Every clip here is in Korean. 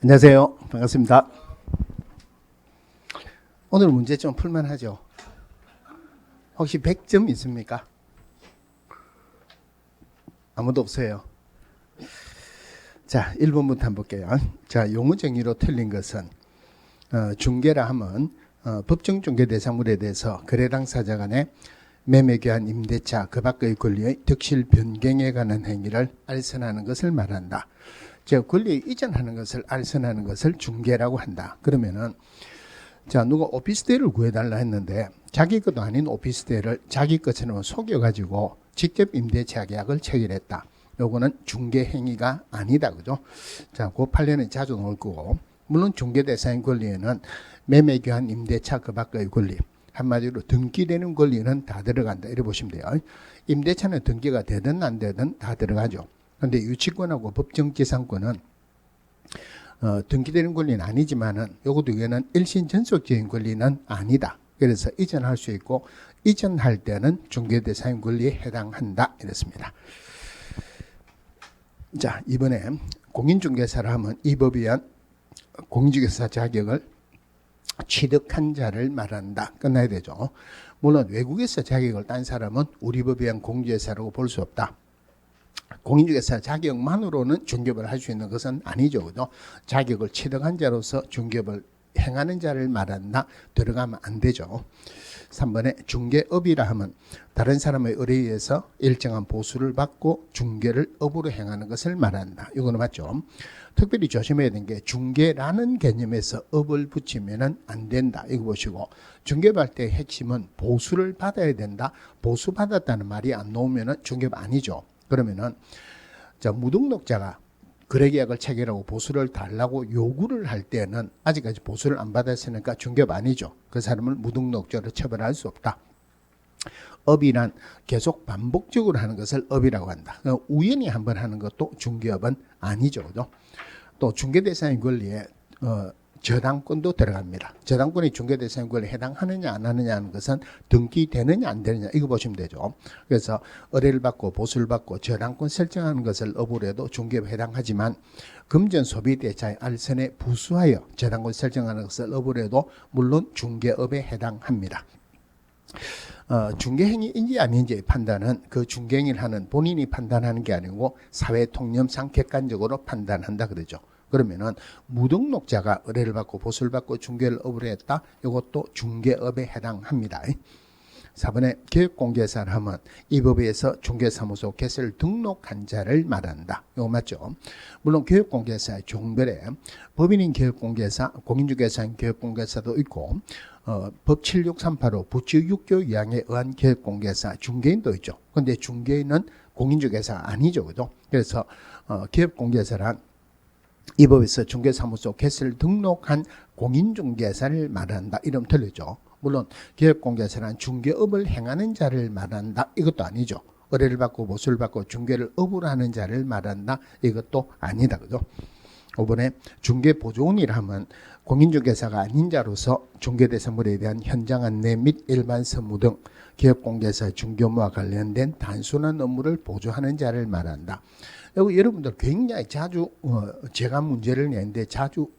안녕하세요. 반갑습니다. 오늘 문제 좀 풀만하죠? 혹시 100점 있습니까? 아무도 없어요. 자, 1번부터 한번 볼게요. 자, 용어 정의로 틀린 것은 중개라 하면 법정 중개 대상물에 대해서 거래 당사자 간의 매매 교환 임대차 그 밖의 권리의 득실 변경에 관한 행위를 알선하는 것을 말한다. 즉 권리 이전하는 것을 알선하는 것을 중개라고 한다. 그러면은 자, 누가 오피스텔을 구해달라 했는데 자기 것도 아닌 오피스텔을 자기 것처럼 속여가지고 직접 임대차 계약을 체결했다. 요거는 중개 행위가 아니다, 그죠? 자, 그 판례는 자주 나올 거고, 물론 중개 대상의 권리에는 매매 교환 임대차 그 밖의 권리, 한마디로 등기되는 권리는 다 들어간다. 이래 보시면 돼요. 임대차는 등기가 되든 안 되든 다 들어가죠. 근데 유치권하고 법정지상권은 등기되는 권리는 아니지만은 요것도 이거는 일신 전속적인 권리는 아니다. 그래서 이전할 수 있고 이전할 때는 중개대상 권리에 해당한다. 이랬습니다. 자, 이번에 공인중개사를 하면 이 법에 의한 공인중개사 자격을 취득한 자를 말한다. 끝나야 되죠. 물론 외국에서 자격을 딴 사람은 우리 법에 의한 공인중개사라고 볼 수 없다. 공인중개사 자격만으로는 중개업을 할 수 있는 것은 아니죠. 그죠? 자격을 취득한 자로서 중개업을 행하는 자를 말한다. 들어가면 안 되죠. 3번에 중개업이라 하면 다른 사람의 의뢰에 의해서 일정한 보수를 받고 중개를 업으로 행하는 것을 말한다. 이거는 맞죠. 특별히 조심해야 되는 게 중개라는 개념에서 업을 붙이면 안 된다. 이거 보시고 중개업할 때 핵심은 보수를 받아야 된다. 보수 받았다는 말이 안 나오면 중개업 아니죠. 그러면은 자, 무등록자가 거래계약을 체결하고 보수를 달라고 요구를 할 때는 아직까지 보수를 안 받았으니까 중개업 아니죠. 그 사람을 무등록자로 처벌할 수 없다. 업이란 계속 반복적으로 하는 것을 업이라고 한다. 우연히 한번 하는 것도 중개업은 아니죠. 그죠? 또 중개대상의 권리에 저당권도 들어갑니다. 저당권이 중개대상 권리에 해당하느냐 안 하느냐 하는 것은 등기되느냐 안 되느냐 이거 보시면 되죠. 그래서 의뢰를 받고 보수를 받고 저당권 설정하는 것을 업으로 해도 중개업에 해당하지만 금전 소비대차의 알선에 부수하여 저당권 설정하는 것을 업으로 해도 물론 중개업에 해당합니다. 중개행위인지 아닌지의 판단은 그 중개행위를 하는 본인이 판단하는 게 아니고 사회통념상 객관적으로 판단한다 그러죠. 그러면은 무등록자가 의뢰를 받고 보수를 받고 중개를 업으로 했다. 이것도 중개업에 해당합니다. 4번에 교육공개사를 하면 이 법에 의해서 중개사무소 개설 등록한 자를 말한다. 이거 맞죠? 물론 교육공개사의 종별에 법인인 교육공개사, 공인중개사인 교육공개사도 있고 법 76385 부치 6교 2항에 의한 교육공개사 중개인도 있죠. 그런데 중개인은 공인중개사가 아니죠. 그죠? 그래서 교육공개사란 이 법에서 중개사무소 개설 등록한 공인중개사를 말한다. 이름 틀리죠. 물론 기업공개사란 중개업을 행하는 자를 말한다. 이것도 아니죠. 의뢰를 받고 보수를 받고 중개를 업으로 하는 자를 말한다. 이것도 아니다. 그죠? 5번에 중개보조원이라 하면 공인중개사가 아닌 자로서 중개대상물에 대한 현장 안내 및 일반 선무 등 기업공개사 중개업무와 관련된 단순한 업무를 보조하는 자를 말한다. 여러분들 굉장히 자주 제가 문제를 내는데 자주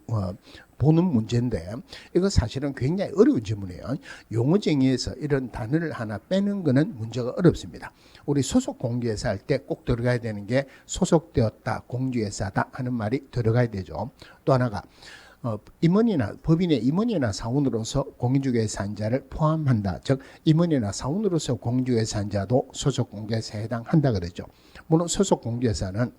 보는 문제인데 이거 사실은 굉장히 어려운 질문이에요. 용어 정의에서 이런 단어를 하나 빼는 거는 문제가 어렵습니다. 우리 소속 공개회사 할 때 꼭 들어가야 되는 게 소속되었다, 공주회사다 하는 말이 들어가야 되죠. 또 하나가 임원이나 법인의 임원이나 사원으로서 공인중개사자를 포함한다. 즉 임원이나 사원으로서 공인중개사자도 소속 공개사에 해당한다 그러죠. 물론 소속 공개사는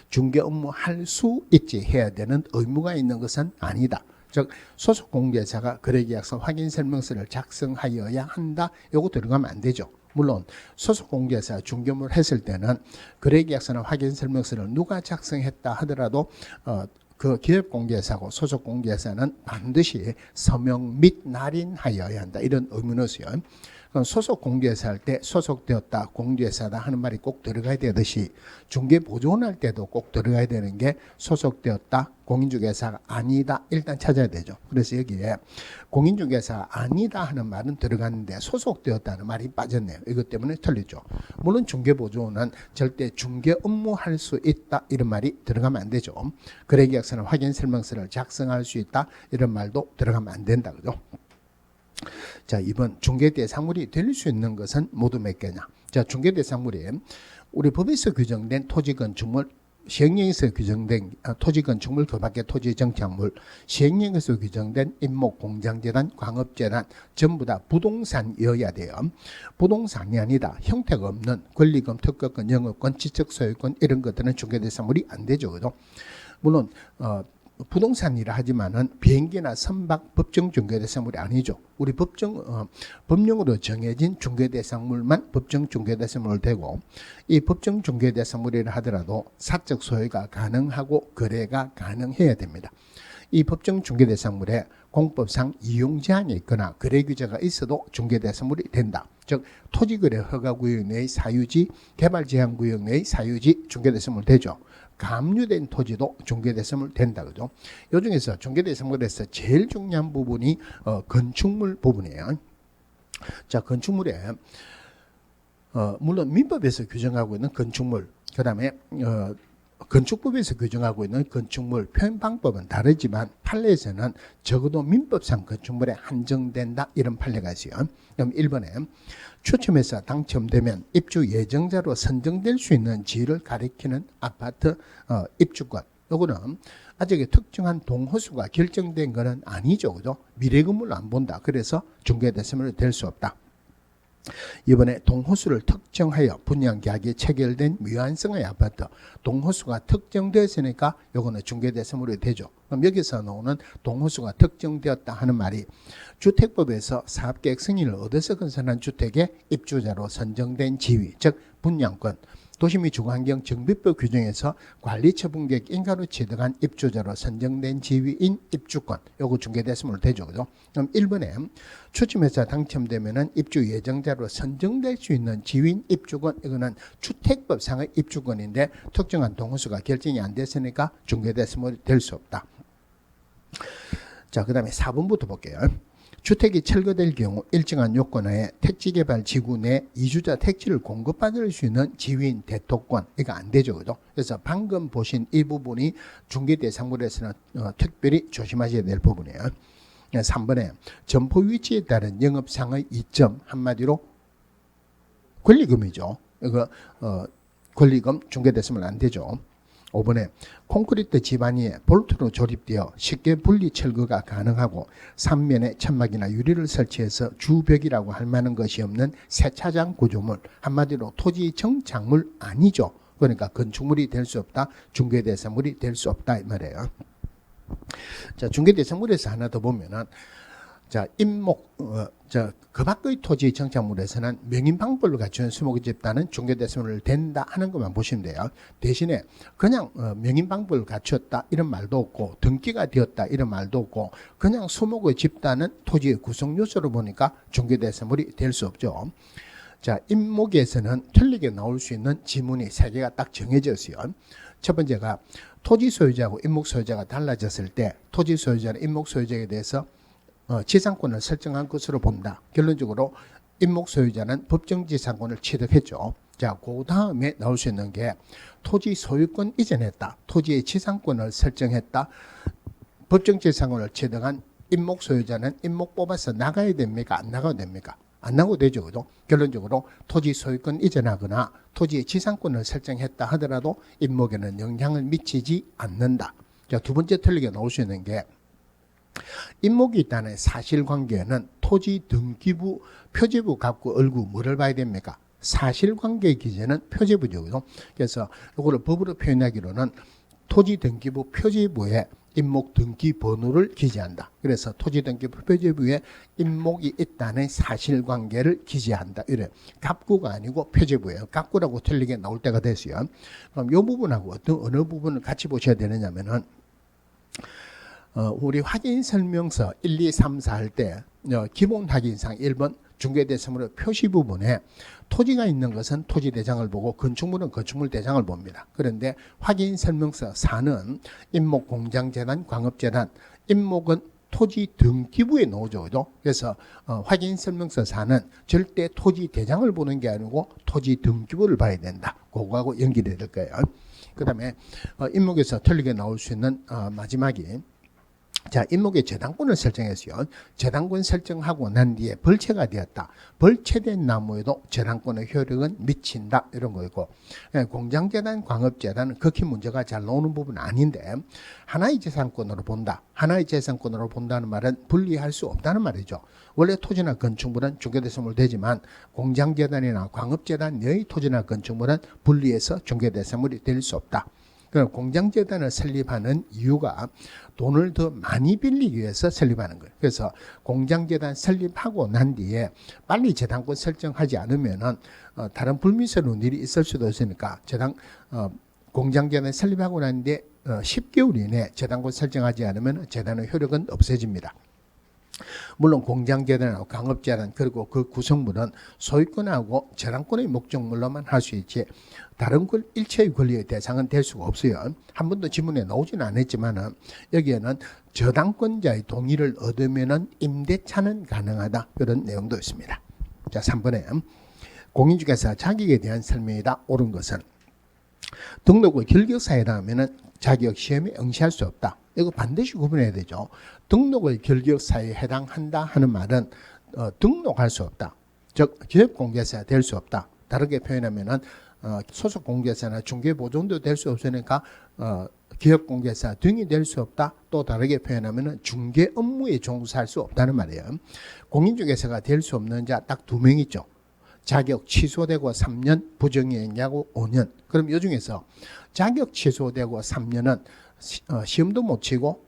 중개 업무 할 수 있지 해야 되는 의무가 있는 것은 아니다. 즉 소속 공개사가 거래계약서 확인설명서를 작성하여야 한다. 이거 들어가면 안 되죠. 물론 소속 공개사 중개업무를 했을 때는 거래계약서나 확인설명서를 누가 작성했다 하더라도 그 기업공개사고 소속공개사는 반드시 서명 및 날인하여야 한다. 이런 의무는 있어요. 소속공개사 할 때 소속되었다, 공개사다 하는 말이 꼭 들어가야 되듯이 중개보조원 할 때도 꼭 들어가야 되는 게 소속되었다, 공인중개사가 아니다 일단 찾아야 되죠. 그래서 여기에 공인중개사가 아니다 하는 말은 들어갔는데 소속되었다는 말이 빠졌네요. 이것 때문에 틀리죠. 물론 중개보조는 절대 중개 업무할 수 있다 이런 말이 들어가면 안 되죠. 거래계약서나 확인설명서를 작성할 수 있다 이런 말도 들어가면 안 된다. 그죠? 자, 2번 중개대상물이 될 수 있는 것은 모두 몇 개냐. 자, 중개대상물이 우리 법에서 규정된 토지건축물, 시행령에서 규정된 토지건축물, 그 밖의 토지정착물, 시행령에서 규정된 임목, 공장재단, 광업재단 전부 다 부동산이어야 돼요. 부동산이 아니다. 형태가 없는 권리금, 특허권, 영업권, 지적소유권 이런 것들은 중개대상물이 안 되죠. 그죠? 물론 부동산이라 하지만은 비행기나 선박 법정 중개대상물이 아니죠. 우리 법령으로 정해진 중개대상물만 법정 중개대상물로 되고, 이 법정 중개대상물이라 하더라도 사적 소유가 가능하고 거래가 가능해야 됩니다. 이 법정 중개대상물에 공법상 이용 제한이 있거나 거래 규제가 있어도 중개대상물이 된다. 즉 토지거래 허가구역 내의 사유지, 개발제한구역 내의 사유지 중개대상물 되죠. 감류된 토지도 중개대상물 된다. 그죠? 요 중에서 중개대상물에서 제일 중요한 부분이 건축물 부분이에요. 자, 건축물에 물론 민법에서 규정하고 있는 건축물, 그 다음에 건축법에서 규정하고 있는 건축물 표현 방법은 다르지만 판례에서는 적어도 민법상 건축물에 한정된다 이런 판례가 있어요. 그럼 1번에 추첨해서 당첨되면 입주 예정자로 선정될 수 있는 지위를 가리키는 아파트 입주권. 요거는 아직 특정한 동호수가 결정된 것은 아니죠. 그죠? 미래 건물로 안 본다. 그래서 중개대상물이 될 수 없다. 이번에 동호수를 특정하여 분양계약이 체결된 미완성의 아파트, 동호수가 특정되었으니까 요거는 중개대상물이 되죠. 그럼 여기서 나오는 동호수가 특정되었다 하는 말이 주택법에서 사업계획 승인을 얻어서 건설한 주택의 입주자로 선정된 지위, 즉 분양권, 도시및 주거환경 정비법 규정에서 관리처분계획 인가로 취득한 입주자로 선정된 지위인 입주권, 요거 중개대상물 되죠. 그죠? 그럼 1번에 추첨해서 당첨되면은 입주 예정자로 선정될 수 있는 지위인 입주권, 이거는 주택법상의 입주권인데 특정한 동호수가 결정이 안 됐으니까 중개대상물이 될 수 없다. 자, 그 다음에 4번부터 볼게요. 주택이 철거될 경우 일정한 요건하에 택지개발 지구 내 이주자 택지를 공급받을 수 있는 지위인 대토권, 이거 안 되죠. 그죠? 그래서 방금 보신 이 부분이 중개대상물에서는 특별히 조심하셔야 될 부분이에요. 3번에 점포 위치에 따른 영업상의 이점, 한마디로 권리금이죠. 이거 권리금 중개대상물 안 되죠. 5번에 콘크리트 지반 위에 볼트로 조립되어 쉽게 분리 철거가 가능하고 3면에 천막이나 유리를 설치해서 주벽이라고 할 만한 것이 없는 세차장 구조물, 한마디로 토지 정착물 아니죠. 그러니까 건축물이 될 수 없다, 중개대상물이 될 수 없다 이 말이에요. 자, 중개대상물에서 하나 더 보면은 자, 임목, 그 밖의 토지 정착물에서는 명인 방법을 갖춘 수목의 집단은 중개대상물 된다 하는 것만 보시면 돼요. 대신에 그냥 명인 방법을 갖췄다 이런 말도 없고 등기가 되었다 이런 말도 없고 그냥 수목의 집단은 토지의 구성 요소로 보니까 중개대상물이 될 수 없죠. 자, 임목에서는 틀리게 나올 수 있는 지문이 3개가 딱 정해져 있어요. 첫 번째가 토지 소유자하고 임목 소유자가 달라졌을 때 토지 소유자는 임목 소유자에 대해서 지상권을 설정한 것으로 본다. 결론적으로 임목 소유자는 법정 지상권을 취득했죠. 자, 그 다음에 나올 수 있는 게 토지 소유권 이전했다. 토지의 지상권을 설정했다. 법정 지상권을 취득한 임목 소유자는 임목 뽑아서 나가야 됩니까? 안 나가도 됩니까? 안 나가도 되죠. 그죠? 결론적으로 토지 소유권 이전하거나 토지의 지상권을 설정했다 하더라도 임목에는 영향을 미치지 않는다. 자, 두 번째 틀리게 나올 수 있는 게 임목이 있다는 사실관계는 토지 등기부 표제부 갖고 얼구 뭐를 봐야 됩니까? 사실관계 기재는 표제부죠. 그래서 이거를 법으로 표현하기로는 토지 등기부 표제부에 임목 등기 번호를 기재한다. 그래서 토지 등기부 표제부에 임목이 있다는 사실관계를 기재한다. 이래 갑구가 아니고 표제부예요. 갑구라고 틀리게 나올 때가 됐어요. 그럼 이 부분하고 어느 부분을 같이 보셔야 되느냐면은 우리 확인 설명서 1, 2, 3, 4 할 때 기본 확인상 1번 중개대상물의 표시 부분에 토지가 있는 것은 토지대장을 보고 건축물은 건축물대장을 봅니다. 그런데 확인설명서 4는 임목 공장재단, 광업재단, 임목은 토지 등기부에 나오죠. 그죠? 그래서 확인설명서 4는 절대 토지대장을 보는 게 아니고 토지 등기부를 봐야 된다. 그거하고 연결이 될 거예요. 그 다음에 임목에서 틀리게 나올 수 있는 마지막이 자, 임목의 재단권을 설정했어요. 재단권 설정하고 난 뒤에 벌채가 되었다. 벌채된 나무에도 재단권의 효력은 미친다. 이런 거고. 공장재단, 광업재단은 극히 문제가 잘 나오는 부분은 아닌데 하나의 재산권으로 본다. 하나의 재산권으로 본다는 말은 분리할 수 없다는 말이죠. 원래 토지나 건축물은 중개대상물 되지만 공장재단이나 광업재단의 토지나 건축물은 분리해서 중개대상물이 될 수 없다. 그럼 공장재단을 설립하는 이유가 돈을 더 많이 빌리기 위해서 설립하는 거예요. 그래서 공장재단 설립하고 난 뒤에 빨리 재단권 설정하지 않으면은 다른 불미스러운 일이 있을 수도 있으니까 공장재단 설립하고 난 뒤에 10개월 이내에 재단권 설정하지 않으면 재단의 효력은 없어집니다. 물론 공장재단하고 광업재단 그리고 그 구성물은 소유권하고 재단권의 목적물로만 할 수 있지 다른 일체의 권리의 대상은 될 수가 없어요. 한 번도 지문에 나오지는 않았지만 여기에는 저당권자의 동의를 얻으면 임대차는 가능하다. 그런 내용도 있습니다. 자, 3번에 공인중개사 자격에 대한 설명이다. 옳은 것은 등록의 결격사유라 하면 자격 시험에 응시할 수 없다. 이거 반드시 구분해야 되죠. 등록의 결격사유에 해당한다 하는 말은 등록할 수 없다. 즉 기업공개사가 될 수 없다. 다르게 표현하면은 소속 공개사나 중개보존도 될 수 없으니까 기업공개사 등이 될 수 없다. 또 다르게 표현하면은 중개 업무에 종사할 수 없다는 말이에요. 공인중개사가 될 수 없는 자 딱 2명 있죠. 자격 취소되고 3년, 부정행위하고 5년. 그럼 이 중에서 자격 취소되고 3년은 시험도 못 치고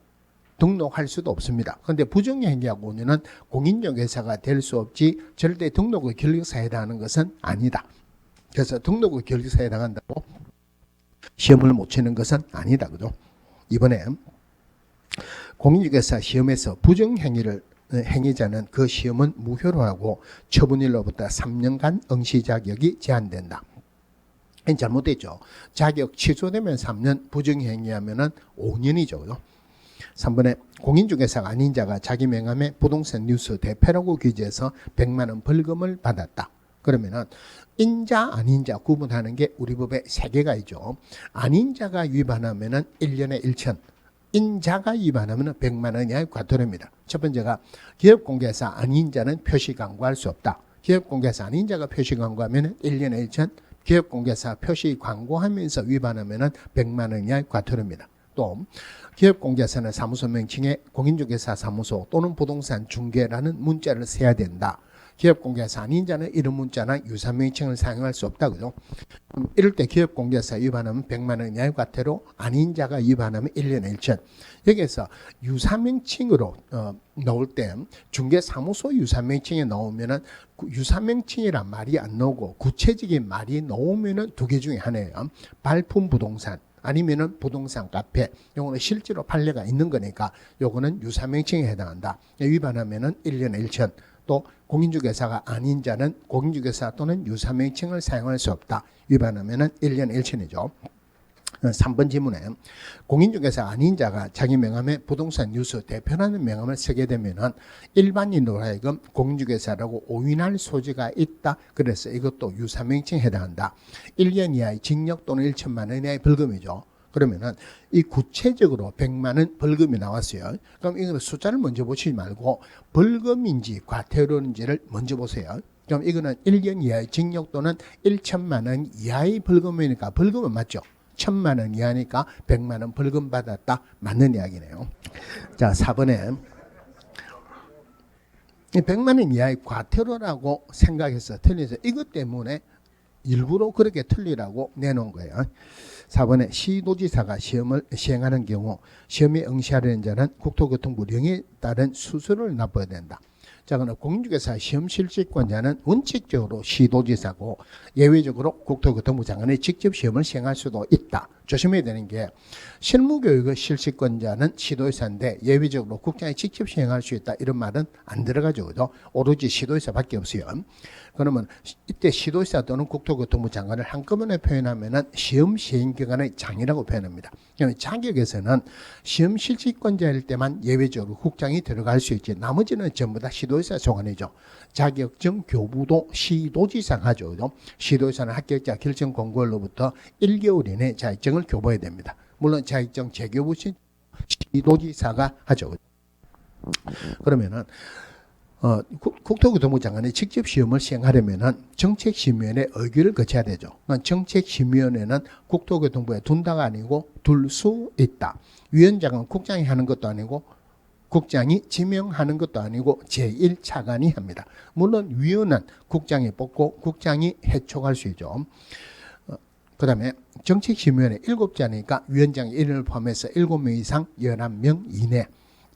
등록할 수도 없습니다. 그런데 부정행위하고 5년은 공인중개사가 될 수 없지 절대 등록의 결격사에 해당하는 것은 아니다. 그래서 등록의 결격사에 해당한다고 시험을 못 치는 것은 아니다. 그죠? 이번에 공인중개사 시험에서 부정행위를 행위자는 그 시험은 무효로 하고 처분일로부터 3년간 응시 자격이 제한된다. 잘못됐죠. 자격 취소되면 3년, 부정행위하면 5년이죠. 그죠? 3번에 공인중개사가 아닌 자가 자기 명함에 부동산 뉴스 대표라고 기재해서 100만 원 벌금을 받았다. 그러면은 인자 아닌자 구분하는 게 우리 법에 3개가 있죠. 아닌 자가 위반하면은 1년에 1천, 인자가 위반하면 100만 원 이하의 과태료입니다. 첫 번째가 기업공개사 아닌 자는 표시 광고할 수 없다. 기업공개사 아닌 자가 표시 광고하면 1년에 1천, 기업공개사 표시 광고하면서 위반하면 100만 원 이하의 과태료입니다. 또 기업공개사는 사무소 명칭에 공인중개사 사무소 또는 부동산 중개라는 문자를 써야 된다. 기업공개사 아닌 자는 이런 문자나 유사명칭을 사용할 수 없다. 그죠? 이럴 때 기업공개사 위반하면 100만 원 이하의 과태료, 아닌 자가 위반하면 1년에 1천. 여기에서 유사명칭으로 나올 때 중개사무소 유사명칭에 나오면은 유사명칭이란 말이 안 나오고 구체적인 말이 나오면은 2개 중에 하나예요. 발품 부동산 아니면은 부동산 카페. 요거는 실제로 판례가 있는 거니까 요거는 유사명칭에 해당한다. 위반하면은 1년에 1천. 또 공인중개사가 아닌 자는 공인중개사 또는 유사명칭을 사용할 수 없다. 위반하면은 1년 1천이죠. 3번 질문에 공인중개사 아닌 자가 자기 명함에 부동산 뉴스 대표라는 명함을 쓰게 되면은 일반인으로 하여금 공인중개사라고 오인할 소지가 있다. 그래서 이것도 유사명칭에 해당한다. 1년 이하의 징역 또는 1천만 원 이하의 벌금이죠. 그러면은 이 구체적으로 100만 원 벌금이 나왔어요. 그럼 이거는 숫자를 먼저 보시지 말고 벌금인지 과태료인지를 먼저 보세요. 그럼 이거는 1년 이하의 징역 또는 1천만 원 이하의 벌금이니까 벌금은 맞죠. 1,000만 원 이하니까 100만 원 벌금 받았다. 맞는 이야기네요. 자, 4번에 100만 원 이하의 과태료라고 생각해서 틀려서 이것 때문에 일부러 그렇게 틀리라고 내놓은 거예요. 4번에 시도지사가 시험을 시행하는 경우 시험에 응시하려는 자는 국토교통부 령에 따른 수수료를 납부해야 된다. 자, 그럼 공인중개사 시험 실시권자는 원칙적으로 시도지사고 예외적으로 국토교통부 장관이 직접 시험을 시행할 수도 있다. 조심해야 되는 게 실무교육의 실시권자는 시도의사인데 예외적으로 국장이 직접 시행할 수 있다 이런 말은 안 들어가죠. 그죠? 오로지 시도의사밖에 없어요. 그러면 이때 시도의사 또는 국토교통부 장관을 한꺼번에 표현하면은 시험 시행기관의 장이라고 표현합니다. 자격에서는 시험 실시권자일 때만 예외적으로 국장이 들어갈 수 있지 나머지는 전부 다 시도의사 소관이죠. 자격증 교부도 시도지사가 하죠. 그죠? 시도의사는 합격자 결정 공고일로부터 1개월 이내 자격증을 교부해야 됩니다. 물론 자격증 재교부 시 시도지사가 하죠. 그러면은 국토교통부 장관이 직접 시험을 시행하려면은 정책심의위원회 의결을 거쳐야 되죠. 정책심의위원회는 국토교통부에 둔다가 아니고 둘 수 있다. 위원장은 국장이 하는 것도 아니고 국장이 지명하는 것도 아니고 제1차관이 합니다. 물론 위원은 국장이 뽑고 국장이 해촉할 수 있죠. 그 다음에 정책심의위원회 7자니까 위원장이 1인을 포함해서 7명 이상 11명 이내.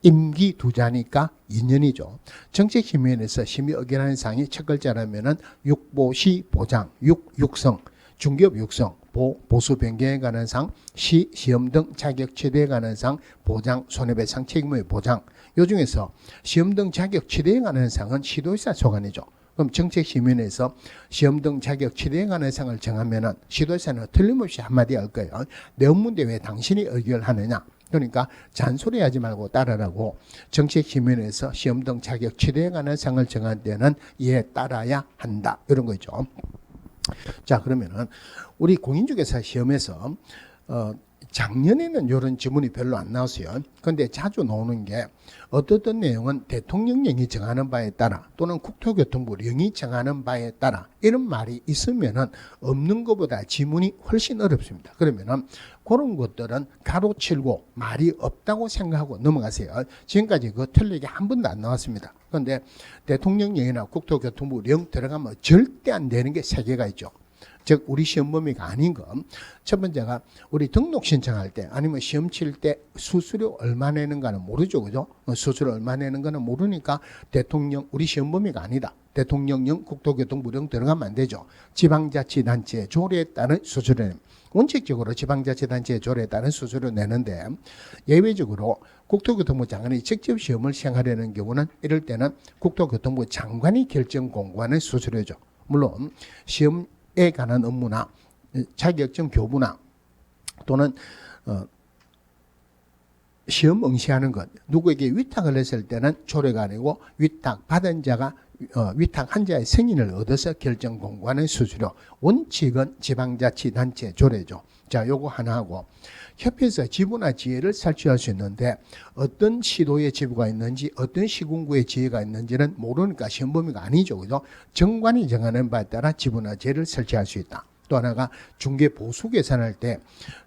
임기 2자니까 2년이죠. 정책심의위원회에서 심의 의결하는 사항이 첫 글자라면은 육보시 보장, 육성, 중개업 육성, 보수 변경에 관한 사항, 시험 등 자격 취득에 관한 사항, 보장, 손해배상 책임의 보장. 요 중에서 시험 등 자격 취득에 관한 사항은 시도의사 소관이죠. 그럼 정책심의위원회에서 시험 등 자격 취득에 관한 사항을 정하면은 시도의사는 틀림없이 한마디 할 거예요. 내 업무인데 왜 당신이 의결하느냐? 그러니까 잔소리하지 말고 따르라고 정책심의위원회에서 시험 등 자격 취득에 관한 사항을 정할 때는 이에 따라야 한다. 이런 거죠. 자, 그러면은 우리 공인중개사 시험에서 작년에는 이런 지문이 별로 안 나왔어요. 그런데 자주 나오는 게 어떤 내용은 대통령령이 정하는 바에 따라 또는 국토교통부령이 정하는 바에 따라 이런 말이 있으면은 없는 것보다 지문이 훨씬 어렵습니다. 그러면은 그런 것들은 가로치고 말이 없다고 생각하고 넘어가세요. 지금까지 그 틀리게 한 번도 안 나왔습니다. 그런데 대통령령이나 국토교통부령 들어가면 절대 안 되는 게 3개가 있죠. 즉 우리 시험 범위가 아닌 것. 첫 번째가 우리 등록 신청할 때 아니면 시험 칠 때 수수료 얼마 내는가는 모르죠. 그죠? 수수료 얼마 내는가는 모르니까 대통령 우리 시험 범위가 아니다. 대통령령 국토교통부령 들어가면 안 되죠. 지방자치단체 조례에 따른 수수료 냅니다. 원칙적으로 지방자치단체의 조례에 따른 수수료 내는데 예외적으로 국토교통부 장관이 직접 시험을 시행하려는 경우는 이럴 때는 국토교통부 장관이 결정 공고하는 수수료죠. 물론 시험에 관한 업무나 자격증 교부나 또는 시험 응시하는 것 누구에게 위탁을 했을 때는 조례가 아니고 위탁 받은 자가 위탁한 자의 승인을 얻어서 결정 공고하는 수수료. 원칙은 지방자치단체 조례죠. 자, 요거 하나 하고 협회에서 지부나 지회를 설치할 수 있는데 어떤 시도에 지부가 있는지 어떤 시군구에 지회가 있는지는 모르니까 시험 범위가 아니죠. 그죠? 정관이 정하는 바에 따라 지부나 지회를 설치할 수 있다. 또 하나가 중개보수 계산할 때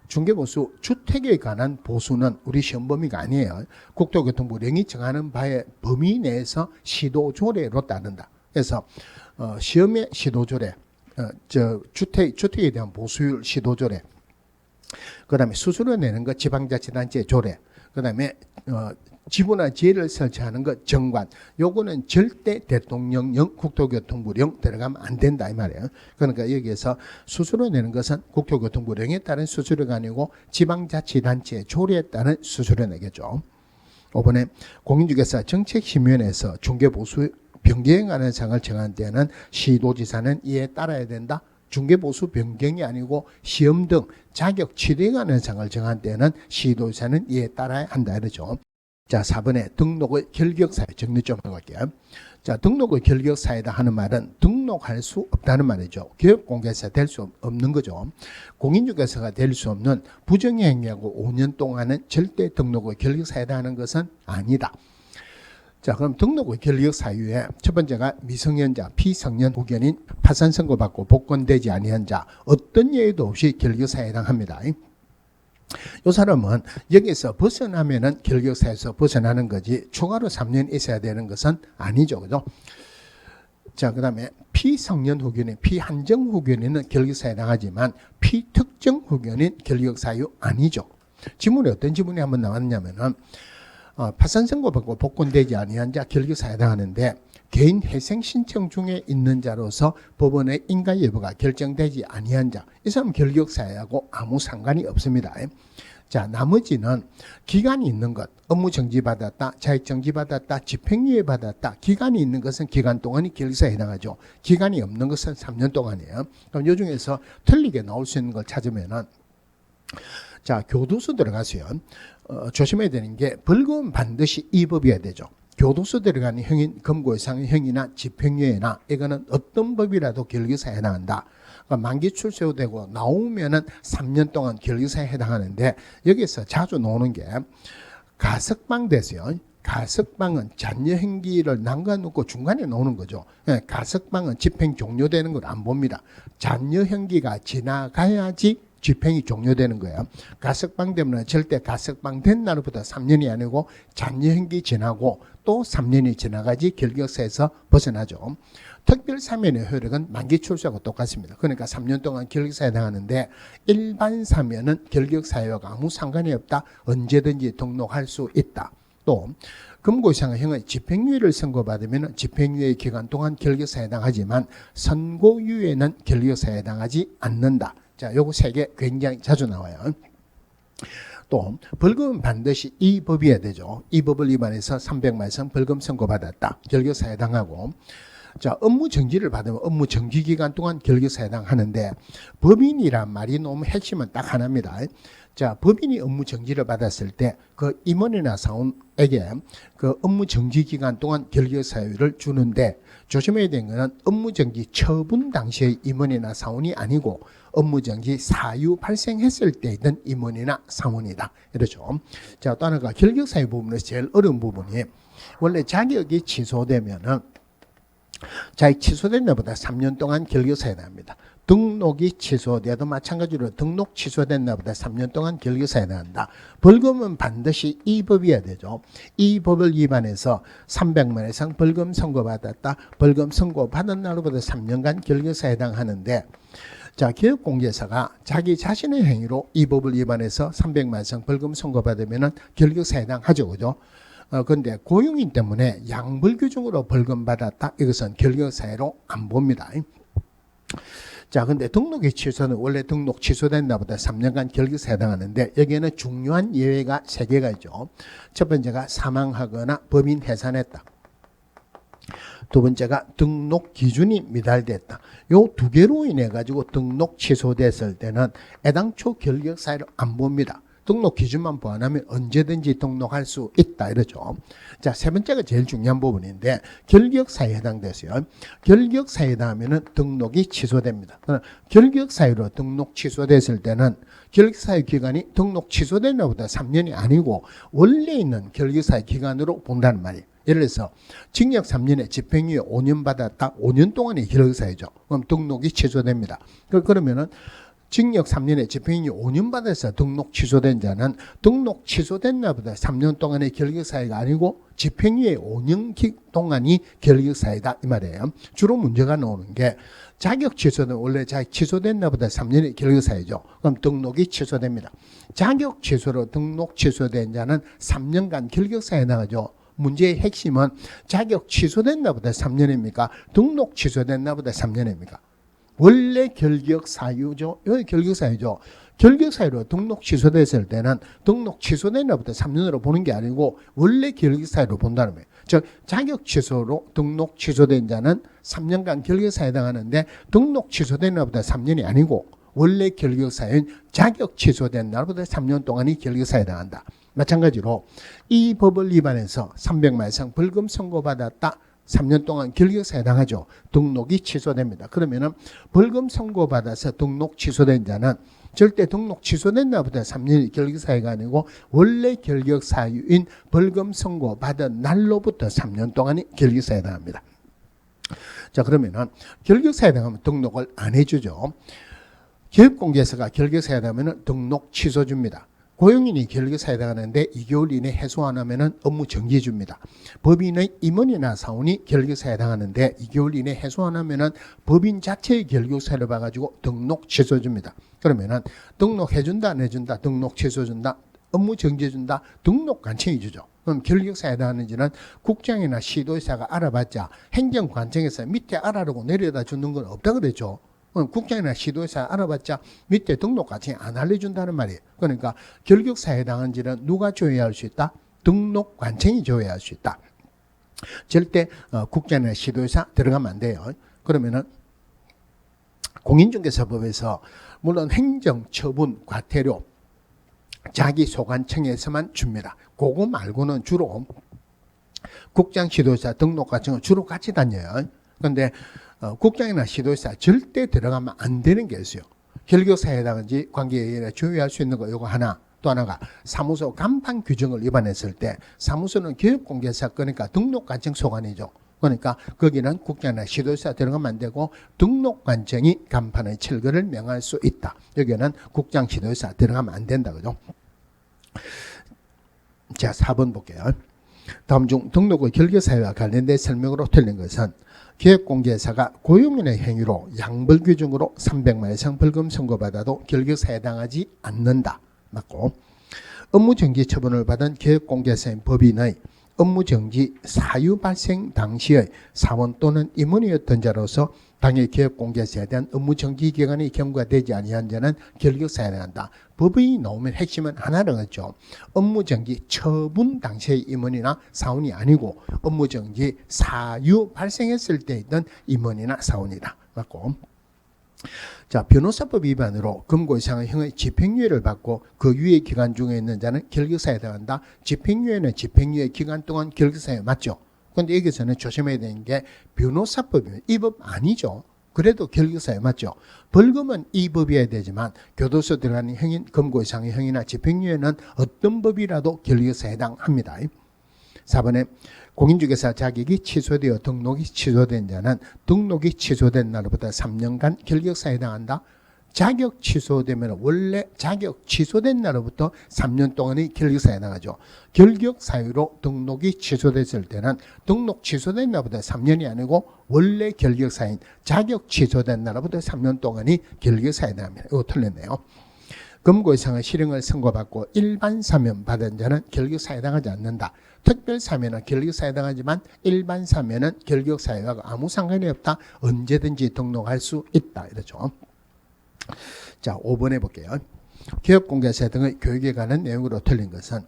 중개보수 주택에 관한 보수는 우리 시험 범위가 아니에요. 국토교통부령이 정하는 바의 범위 내에서 시도조례로 따른다. 그래서 시험의 시도조례, 주택에 대한 보수율 시도조례, 그 다음에 수수료 내는 것 지방자치단체 조례, 그 다음에 지부나 지회를 설치하는 것 정관. 요거는 절대 대통령령 국토교통부령 들어가면 안 된다 이 말이에요. 그러니까 여기에서 수수료 내는 것은 국토교통부령에 따른 수수료가 아니고 지방자치단체 조례에 따른 수수료 내겠죠. 이번에 공인중개사 정책심의위원회에서 중개보수 변경에 관한 사항을 정한 때는 시도지사는 이에 따라야 된다. 중개보수 변경이 아니고 시험 등 자격 취득에 관한 사항을 정한 때는 시도지사는 이에 따라야 한다 이러죠. 자, 4번에 등록의 결격사유 정리 좀 하고 갈게요. 자, 등록의 결격사유다 하는 말은 등록할 수 없다는 말이죠. 교육공개사 될 수 없는 거죠. 공인중개사가 될 수 없는 부정의 행위하고 5년 동안은 절대 등록의 결격사유다 하는 것은 아니다. 자, 그럼 등록의 결격 사유에 첫 번째가 미성년자, 피성년 후견인, 파산 선고받고 복권되지 아니한 자, 어떤 예외도 없이 결격 사유에 해당합니다. 이 사람은 여기서 벗어나면은 결격 사유에서 벗어나는 거지 추가로 3년 있어야 되는 것은 아니죠. 그죠? 자, 그 다음에 피성년 후견인, 피한정 후견인은 결격 사유에 해당하지만 피특정 후견인 결격 사유 아니죠. 지문에 어떤 지문이 한번 나왔냐면은 파산 선고 받고 복권되지 아니한 자 결격 사유에 해당하는데 개인 회생 신청 중에 있는 자로서 법원의 인가 여부가 결정되지 아니한 자, 이 사람은 결격사유하고 아무 상관이 없습니다. 자, 나머지는 기간이 있는 것, 업무 정지받았다, 자격 정지받았다, 집행유예 받았다, 기간이 있는 것은 기간 동안이 결격사에 해당하죠. 기간이 없는 것은 3년 동안이에요. 그럼 이 중에서 틀리게 나올 수 있는 걸 찾으면은, 자, 교도소 들어가세요. 조심해야 되는 게 벌금은 반드시 입법해야 되죠. 교도소 들어가는 형인 검거 이상의 형이나 집행유예나 이거는 어떤 법이라도 결격사에 해당한다. 그러니까 만기 출소되고 나오면은 3년 동안 결격사에 해당하는데 여기서 자주 나오는 게 가석방 되세요. 가석방은 잔여 행기를 남겨놓고 중간에 나오는 거죠. 가석방은 집행 종료되는 걸 안 봅니다. 잔여 행기가 지나가야지 집행이 종료되는 거예요. 가석방 되면 절대 가석방 된 날부터 3년이 아니고 잔여행기 지나고 또 3년이 지나가지 결격사에서 벗어나죠. 특별 사면의 효력은 만기 출소하고 똑같습니다. 그러니까 3년 동안 결격사에 해당하는데 일반 사면은 결격사유와 아무 상관이 없다. 언제든지 등록할 수 있다. 또 금고 이상의 형의 집행유예를 선고받으면 집행유예 기간 동안 결격사에 해당하지만 선고유예는 결격사에 해당하지 않는다. 자, 요거 세 개 굉장히 자주 나와요. 또 벌금은 반드시 이 법이어야 되죠. 이 법을 위반해서 300만 이상 벌금 선고받았다. 결격사에 해당하고, 자, 업무 정지를 받으면 업무 정지 기간 동안 결격사에 해당하는데 법인이란 말이 너무 핵심은 딱 하나입니다. 자, 법인이 업무 정지를 받았을 때 그 임원이나 사원에게 그 업무 정지 기간 동안 결격사유를 주는데 조심해야 되는 것은 업무 정지 처분 당시의 임원이나 사원이 아니고 업무 정지 사유 발생했을 때 있던 임원이나 사원이다. 이러죠. 자, 또 하나가 결격사유 부분에서 제일 어려운 부분이 원래 자격이 취소되면은 자격이 취소된 날보다 3년 동안 결격사에 해당합니다. 등록이 취소돼도 마찬가지로 등록 취소된 날보다 3년 동안 결격사에 해당한다. 벌금은 반드시 이 법이어야 되죠. 이 법을 위반해서 300만 이상 벌금 선고받았다. 벌금 선고받은 날보다 3년간 결격사에 해당하는데, 자, 기업공개사가 자기 자신의 행위로 이 법을 위반해서 300만 이상 벌금 선고받으면 결격사에 해당하죠. 그죠? 그런데 고용인 때문에 양불규정으로 벌금 받았다. 이것은 결격사유로 안 봅니다. 자, 근데 등록이 취소는 원래 등록 취소된 날보다 3년간 결격사에 해당하는데 여기에는 중요한 예외가 3개가 있죠. 첫 번째가 사망하거나 법인 해산했다. 두 번째가 등록 기준이 미달됐다. 요 두 개로 인해 가지고 등록 취소됐을 때는 애당초 결격사유를 안 봅니다. 등록 기준만 보완하면 언제든지 등록할 수 있다 이러죠. 자, 세 번째가 제일 중요한 부분인데 결격사유에 해당되세요. 결격사유에 해당하면 등록이 취소됩니다. 결격사유로 등록 취소됐을 때는 결격사유 기간이 등록 취소된 날보다 3년이 아니고 원래 있는 결격사유 기간으로 본다는 말이에요. 예를 들어서 징역 3년에 집행유예 5년 받았다. 5년 동안이 결격사유죠. 그럼 등록이 취소됩니다. 그러면은 징역 3년에 집행유예 5년 받아서 등록 취소된 자는 등록 취소된 날보다 3년 동안의 결격사유가 아니고 집행유예 5년 동안이 결격사유다 이 말이에요. 주로 문제가 나오는 게 자격 취소는 원래 자격 취소된 날보다 3년의 결격사유죠. 그럼 등록이 취소됩니다. 자격 취소로 등록 취소된 자는 3년간 결격사유에 해당하죠. 문제의 핵심은 자격 취소된 날보다 3년입니까? 등록 취소된 날보다 3년입니까? 원래 결격사유죠. 여기 결격사유죠. 결격사유로 등록 취소됐을 때는 등록 취소된 날부터 3년으로 보는 게 아니고 원래 결격사유로 본다는 거예요. 즉 자격 취소로 등록 취소된 자는 3년간 결격사유에 해당하는데 등록 취소된 날부터 3년이 아니고 원래 결격사유인 자격 취소된 날부터 3년 동안이 결격사유에 해당한다. 마찬가지로 이 법을 위반해서 300만 이상 벌금 선고받았다. 3년 동안 결격사유에 해당하죠. 등록이 취소됩니다. 그러면은 벌금 선고받아서 등록 취소된 자는 절대 등록 취소된 날부터 3년이 결격사유가 아니고 원래 결격사유인 벌금 선고받은 날로부터 3년 동안이 결격사유에 해당합니다. 자, 그러면은 결격사유에 해당하면 등록을 안 해주죠. 기업공개사가 결격사유에 해당하면 등록 취소 줍니다. 고용인이 결격사유에 해당하는데 2개월 이내 해소 안 하면 업무 정지해 줍니다. 법인의 임원이나 사원이 결격사유에 해당하는데 2개월 이내 해소 안 하면 법인 자체의 결격사유를 봐가지고 등록 취소 줍니다. 그러면은 등록해 준다 안 해준다 등록 취소 준다 업무 정지해 준다 등록 간청해 주죠. 그럼 결격사에 해당하는지는 국장이나 시도의사가 알아봤자 행정관청에서 밑에 알아라고 내려다 주는 건 없다 그랬죠. 그럼 국장이나 시도의사 알아봤자 밑에 등록관청이 안 알려준다는 말이에요. 그러니까 결격사에 해당하는지는 누가 조회할 수 있다? 등록관청이 조회할 수 있다. 절대 국장이나 시도의사 들어가면 안 돼요. 그러면은 공인중개사법에서 물론 행정처분, 과태료, 자기소관청에서만 줍니다. 그거 말고는 주로 국장, 시도의사, 등록관청은 주로 같이 다녀요. 그런데 국장이나 시도의사 절대 들어가면 안 되는 게 있어요. 결격사에 해당하는지 관계에 조회할 수 있는 거 요거 하나. 또 하나가 사무소 간판 규정을 위반했을 때 사무소는 교육공개사 그러니까 등록관청 소관이죠. 그러니까 거기는 국장이나 시도의사 들어가면 안 되고 등록관청이 간판의 철거를 명할 수 있다. 여기는 국장, 시도의사 들어가면 안 된다. 그죠? 자, 4번 볼게요. 다음 중 등록의 결격사유와 관련된 설명으로 틀린 것은 기획공개사가 고용인의 행위로 양벌규정으로 300만 이상 벌금 선고받아도 결격사에 해당하지 않는다. 맞고, 업무정지 처분을 받은 기획공개사인 법인의 업무정지 사유 발생 당시의 사원 또는 임원이었던 자로서 당해 기획공개사에 대한 업무정지 기간이 경과되지 아니한 자는 결격사에 해당한다. 법이 나오면 핵심은 하나라겠죠. 업무정지 처분 당시의 임원이나 사원이 아니고 업무정지 사유 발생했을 때 있던 임원이나 사원이다. 맞고, 자, 변호사법 위반으로 금고 이상의 형의 집행유예를 받고 그 유예 기간 중에 있는 자는 결격사에 해당한다. 집행유예는 집행유예 기간 동안 결격사에 맞죠. 그런데 여기서는 조심해야 되는 게 변호사법이면 이 법 아니죠. 그래도 결격사에 맞죠. 벌금은 이 법이어야 되지만 교도소 들어가는 형인 금고 이상의 형이나 집행유예는 어떤 법이라도 결격사에 해당합니다. 4번에 공인중개사 자격이 취소되어 등록이 취소된 자는 등록이 취소된 날부터 3년간 결격사에 해당한다. 자격 취소되면 원래 자격 취소된 날부터 3년 동안의 결격사에 해당하죠. 결격 사유로 등록이 취소됐을 때는 등록 취소된 날부터 3년이 아니고 원래 결격사인 자격 취소된 날부터 3년 동안이 결격사에 해당합니다. 이거 틀렸네요. 금고 이상의 실형을 선고받고 일반 사면 받은 자는 결격사에 해당하지 않는다. 특별 사면은 결격사에 해당하지만 일반 사면은 결격사유와 아무 상관이 없다. 언제든지 등록할 수 있다. 이러죠. 자, 5번에 볼게요. 기업공개사 등의 교육에 관한 내용으로 틀린 것은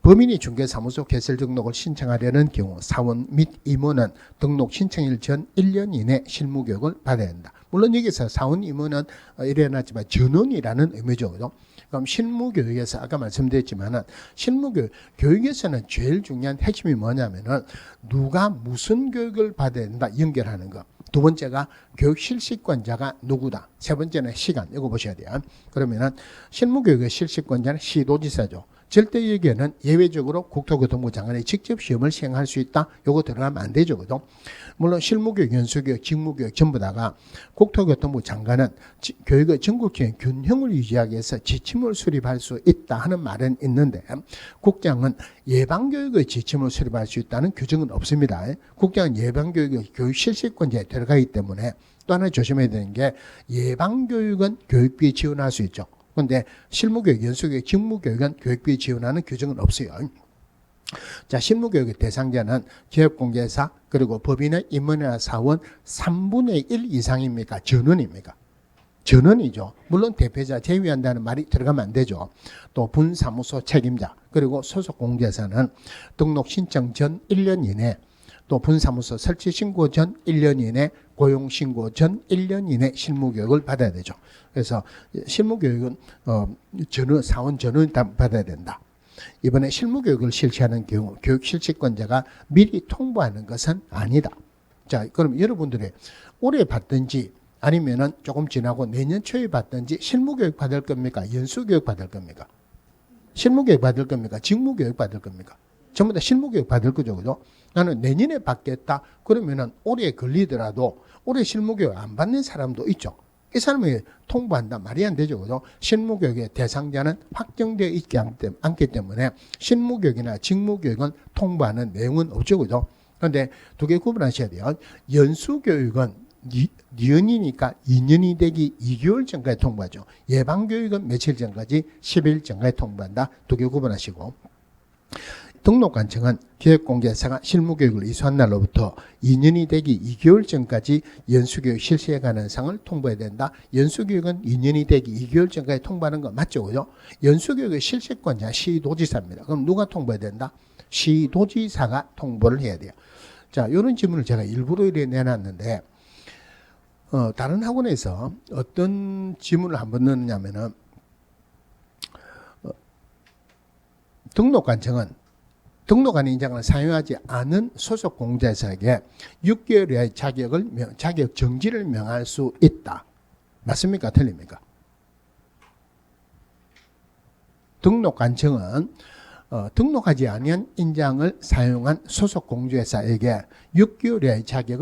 범인이 중개사무소 개설 등록을 신청하려는 경우 사원 및 임원은 등록 신청일 전 1년 이내 실무교육을 받아야 한다. 물론 여기서 사원 임원은 이래놨지만 전원이라는 의미죠. 그죠? 그럼 실무교육에서 아까 말씀드렸지만은 실무교육에서는 제일 중요한 핵심이 뭐냐면은 누가 무슨 교육을 받아야 된다 연결하는 거. 두 번째가 교육 실시권자가 누구다. 세 번째는 시간. 이거 보셔야 돼요. 그러면은 실무교육의 실시권자는 시도지사죠. 절대예견은 예외적으로 국토교통부 장관이 직접 시험을 시행할 수 있다. 요거 들어가면 안 되죠. 그죠? 물론 실무교육, 연수교육, 직무교육 전부 다가 국토교통부 장관은 교육의 전국적인 균형을 유지하기 위해서 지침을 수립할 수 있다 하는 말은 있는데 국장은 예방교육의 지침을 수립할 수 있다는 규정은 없습니다. 국장은 예방교육의 교육 실시권자에 들어가기 때문에 또 하나 조심해야 되는 게 예방교육은 교육비 지원할 수 있죠. 그런데 실무교육, 연수교육, 직무교육은 교육비 지원하는 규정은 없어요. 자, 실무교육의 대상자는 기업공개사 그리고 법인의 임원이나 사원 3분의 1 이상입니까? 전원입니까? 전원이죠. 물론 대표자 제외한다는 말이 들어가면 안 되죠. 또 분사무소 책임자 그리고 소속 공개사는 등록 신청 전 1년 이내 또 분사무소 설치 신고 전 1년 이내 고용 신고 전 1년 이내 실무교육을 받아야 되죠. 그래서 실무교육은 사원 전원이 다 받아야 된다. 이번에 실무교육을 실시하는 경우 교육 실시권자가 미리 통보하는 것은 아니다. 자, 그럼 여러분들이 올해 받든지 아니면은 조금 지나고 내년 초에 받든지 실무교육 받을 겁니까? 연수교육 받을 겁니까? 실무교육 받을 겁니까? 직무교육 받을 겁니까? 전부 다 실무교육 받을 거죠. 그죠? 나는 내년에 받겠다. 그러면은 올해 걸리더라도 올해 실무교육 안 받는 사람도 있죠. 이 사람이 통보한다 말이 안 되죠. 그죠? 실무교육의 대상자는 확정되어 있지 않기 때문에 실무교육이나 직무교육은 통보하는 내용은 없죠. 그죠? 그런데 두 개 구분하셔야 돼요. 연수교육은 연이니까 2년이 되기 2개월 전까지 통보하죠. 예방교육은 며칠 전까지 10일 전까지 통보한다. 두 개 구분하시고 등록관청은 교육공개사가 실무교육을 이수한 날로부터 2년이 되기 2개월 전까지 연수교육 실시에 관한 사항을 통보해야 된다. 연수교육은 2년이 되기 2개월 전까지 통보하는 거 맞죠? 그죠? 연수교육의 실시권자 시도지사입니다. 그럼 누가 통보해야 된다? 시도지사가 통보를 해야 돼요. 자, 이런 질문을 제가 일부러 이렇게 내놨는데, 다른 학원에서 어떤 질문을 한번 넣느냐면은, 등록관청은 등록한 인장을 사용하지 않은 소속 공제사에게 6개월 이하의 자격 정지를 명할 수 있다. 맞습니까? 틀립니까? 등록관청은 등록하지 않은 인장을 사용한 소속 공제사에게 6개월 이하의 자격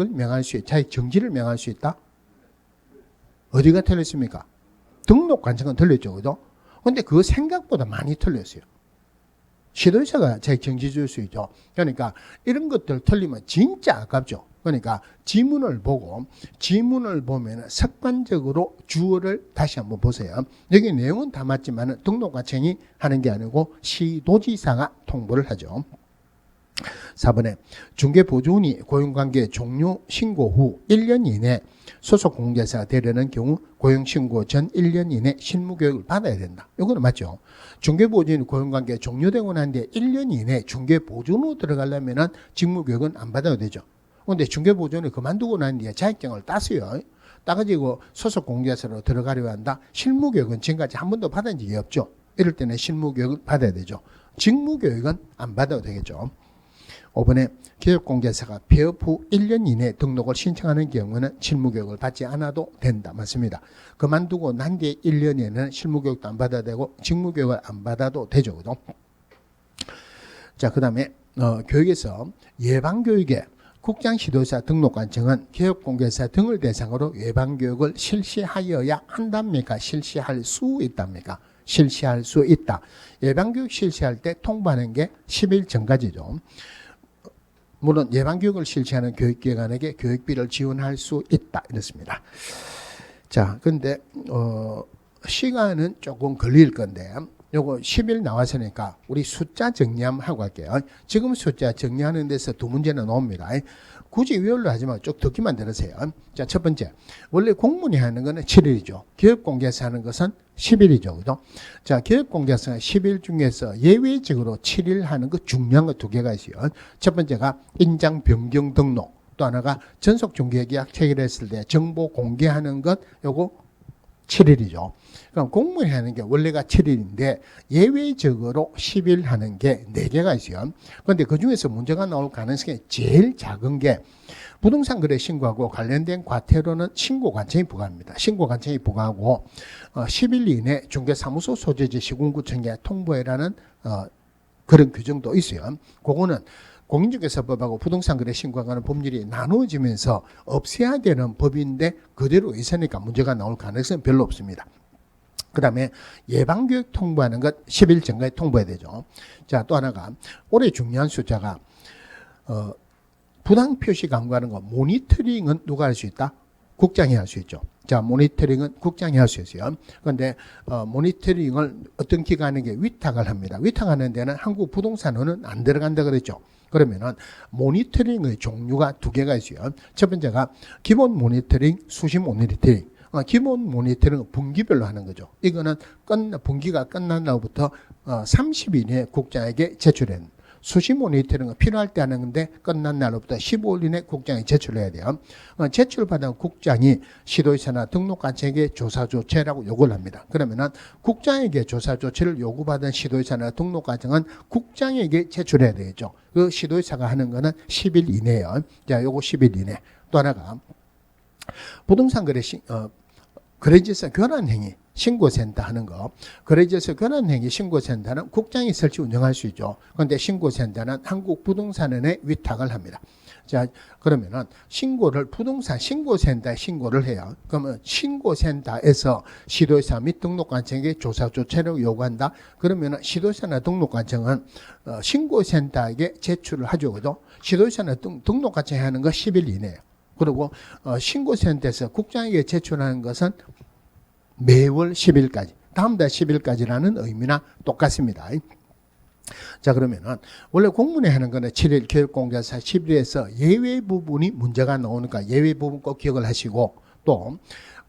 정지를 명할 수 있다. 어디가 틀렸습니까? 등록관청은 틀렸죠, 그죠? 근데 그거 생각보다 많이 틀렸어요. 시도지사가 자격 정지 줄 수 있죠. 그러니까 이런 것들 틀리면 진짜 아깝죠. 그러니까 지문을 보면 습관적으로 주어를 다시 한번 보세요. 여기 내용은 다 맞지만 등록관청이 하는 게 아니고 시도지사가 통보를 하죠. 4번에 중개보조원이 고용관계 종료 신고 후 1년 이내 소속 공제사가 되려는 경우 고용신고 전 1년 이내 실무교육을 받아야 된다. 이거는 맞죠. 중개보조원이 고용관계 종료되고 난 뒤에 1년 이내 중개보조원으로 들어가려면 직무교육은 안 받아도 되죠. 그런데 중개보조원이 그만두고 난 뒤에 자격증을 땄어요. 따가지고 소속 공제사로 들어가려고 한다. 실무교육은 지금까지 한 번도 받은 적이 없죠. 이럴 때는 실무교육을 받아야 되죠. 직무교육은 안 받아도 되겠죠. 5번에 교육공개사가 폐업 후 1년 이내 등록을 신청하는 경우는 실무교육을 받지 않아도 된다. 맞습니다. 그만두고 난 뒤에 1년에는 실무교육도 안 받아도 되고 직무교육을 안 받아도 되죠. 그죠? 자, 그 다음에 교육에서 예방교육에 국장시도사 등록관청은 교육공개사 등을 대상으로 예방교육을 실시하여야 한답니까? 실시할 수 있답니까? 실시할 수 있다. 예방교육 실시할 때 통보하는 게 10일 전까지죠. 물론 예방교육을 실시하는 교육기관에게 교육비를 지원할 수 있다. 이렇습니다. 자, 근데 시간은 조금 걸릴 건데 요거 10일 나왔으니까 우리 숫자 정리 한번 하고 갈게요. 지금 숫자 정리하는 데서 두 문제는 옵니다. 굳이 외울로 하지 말고 쭉 듣기만 들으세요. 자, 첫 번째. 원래 공문이 하는 거는 7일이죠. 교육공개사 하는 것은 10일이죠. 그죠? 자, 교육공개사는 10일 중에서 예외적으로 7일 하는 거 중요한 거 두 개가 있어요. 첫 번째가 인장 변경 등록. 또 하나가 전속중개계약 체결했을 때 정보 공개하는 것, 요거 7일이죠. 그럼 공문이 하는 게 원래가 7일인데 예외적으로 10일 하는 게 4개가 있어요. 그런데 그 중에서 문제가 나올 가능성이 제일 작은 게 부동산 거래 신고하고 관련된 과태료는 신고관청이 부과합니다. 신고관청이 부과하고 10일 이내 중개사무소 소재지 시군구청에 통보해라는 그런 규정도 있어요. 그거는 공인중개사법하고 부동산 거래 신고하는 법률이 나누어지면서 없애야 되는 법인데 그대로 있으니까 문제가 나올 가능성은 별로 없습니다. 그 다음에 예방교육 통보하는 것 10일 전까지 통보해야 되죠. 자, 또 하나가 올해 중요한 숫자가 부당표시 강구하는 거 모니터링은 누가 할 수 있다? 국장이 할 수 있죠. 자, 모니터링은 국장이 할 수 있어요. 그런데 모니터링을 어떤 기관에게 위탁을 합니다. 위탁하는 데는 한국부동산원은 안 들어간다 그랬죠. 그러면은 모니터링의 종류가 두 개가 있어요. 첫 번째가 기본 모니터링, 수시 모니터링. 기본 모니터링은 분기별로 하는 거죠. 이거는 분기가 끝난 날부터 30일 이내 국장에게 제출해야 수시 모니터링은 필요할 때 하는 건데 끝난 날로부터 15일 이내 국장에 제출해야 돼요. 제출받은 국장이 시도지사나 등록관청에게 조사 조치라고 요구를 합니다. 그러면은 국장에게 조사 조치를 요구받은 시도지사나 등록관청은 국장에게 제출해야 되겠죠. 그 시도지사가 하는 거는 10일 이내예요. 자, 요거 10일 이내. 또 하나가 부동산 거래질서 교란행위 신고센터 하는 거. 거래질서 교란행위 신고센터는 국장이 설치 운영할 수 있죠. 그런데 신고센터는 한국부동산원에 위탁을 합니다. 자, 그러면은 신고를 부동산 신고센터에 신고를 해요. 그러면 신고센터에서 시도지사 및 등록관청에게 조사 조치를 요구한다. 그러면은 시도지사나 등록관청은 신고센터에게 제출을 하죠. 그죠? 시도지사나 등록관청이 하는 거 10일 이내예요. 그리고 신고센터에서 국장에게 제출하는 것은 매월 10일까지, 다음 달 10일까지라는 의미나 똑같습니다. 자, 그러면은 원래 공문에 하는 거는 7일 교육공개사 10일에서 예외 부분이 문제가 나오니까 예외 부분 꼭 기억을 하시고, 또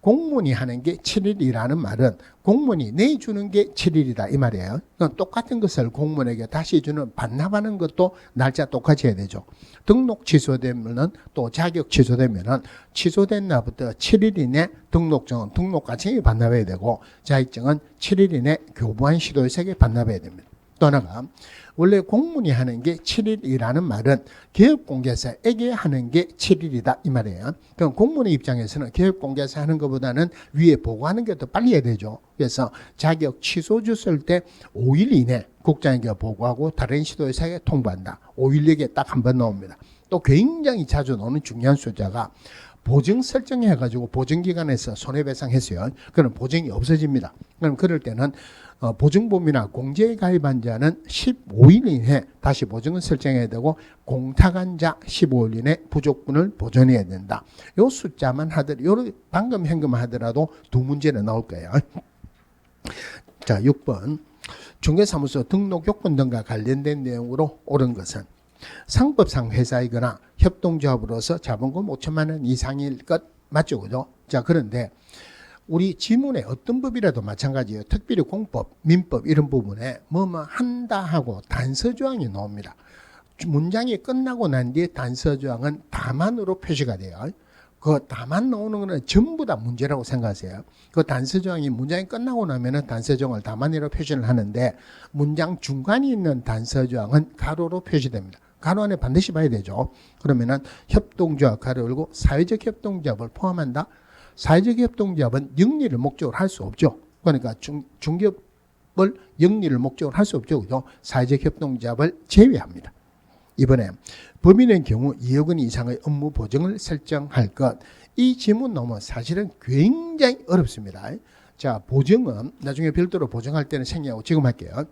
공문이 하는 게 7일이라는 말은 공문이 내주는 게 7일이다 이 말이에요. 그러니까 똑같은 것을 공문에게 다시 주는 반납하는 것도 날짜 똑같이 해야 되죠. 등록 취소되면은 또 자격 취소되면은 취소된 날부터 7일 이내 등록증은 등록과정이 반납해야 되고, 자격증은 7일 이내 교부한 시도의석에 반납해야 됩니다. 또 하나가 원래 공문이 하는 게 7일이라는 말은 교육공개사에게 하는 게 7일이다 이 말이에요. 그럼 공문의 입장에서는 교육공개사 하는 것보다는 위에 보고하는 게 더 빨리 해야 되죠. 그래서 자격 취소 줬을 때 5일 이내 국장에게 보고하고 다른 시도의사에게 통보한다. 5일 내에 딱 한 번 나옵니다. 또 굉장히 자주 나오는 중요한 숫자가 보증 설정해가지고 보증기관에서 손해배상했어요. 그럼 보증이 없어집니다. 그럼 그럴 때는 보증보험이나 공제에 가입한 자는 15일 이내 다시 보증을 설정해야 되고, 공탁한 자 15일 이내 부족분을 보존해야 된다. 요 숫자만 하더라도, 방금 현금 하더라도 두 문제는 나올 거예요. 자, 6번. 중개사무소 등록 요건 등과 관련된 내용으로 옳은 것은 상법상 회사이거나 협동조합으로서 자본금 5천만 원 이상일 것 맞죠, 그죠? 자, 그런데 우리 지문에 어떤 법이라도 마찬가지예요. 특별히 공법, 민법 이런 부분에 뭐뭐 한다 하고 단서조항이 나옵니다. 문장이 끝나고 난 뒤에 단서조항은 다만으로 표시가 돼요. 그 다만 나오는 거는 전부 다 문제라고 생각하세요. 그 단서조항이 문장이 끝나고 나면은 단서조항을 다만으로 표시를 하는데, 문장 중간에 있는 단서조항은 가로로 표시됩니다. 가로 안에 반드시 봐야 되죠. 그러면은 협동조합 가로 열고 사회적 협동조합을 포함한다. 사회적 협동조합은 영리를 목적으로 할 수 없죠. 그러니까 중개업을 영리를 목적으로 할 수 없죠. 그죠? 사회적 협동조합을 제외합니다. 이번에 법인의 경우 2억 원 이상의 업무 보증을 설정할 것. 이 지문 너무 사실은 굉장히 어렵습니다. 자, 보증은 나중에 별도로 보증할 때는 생략하고 지금 할게요.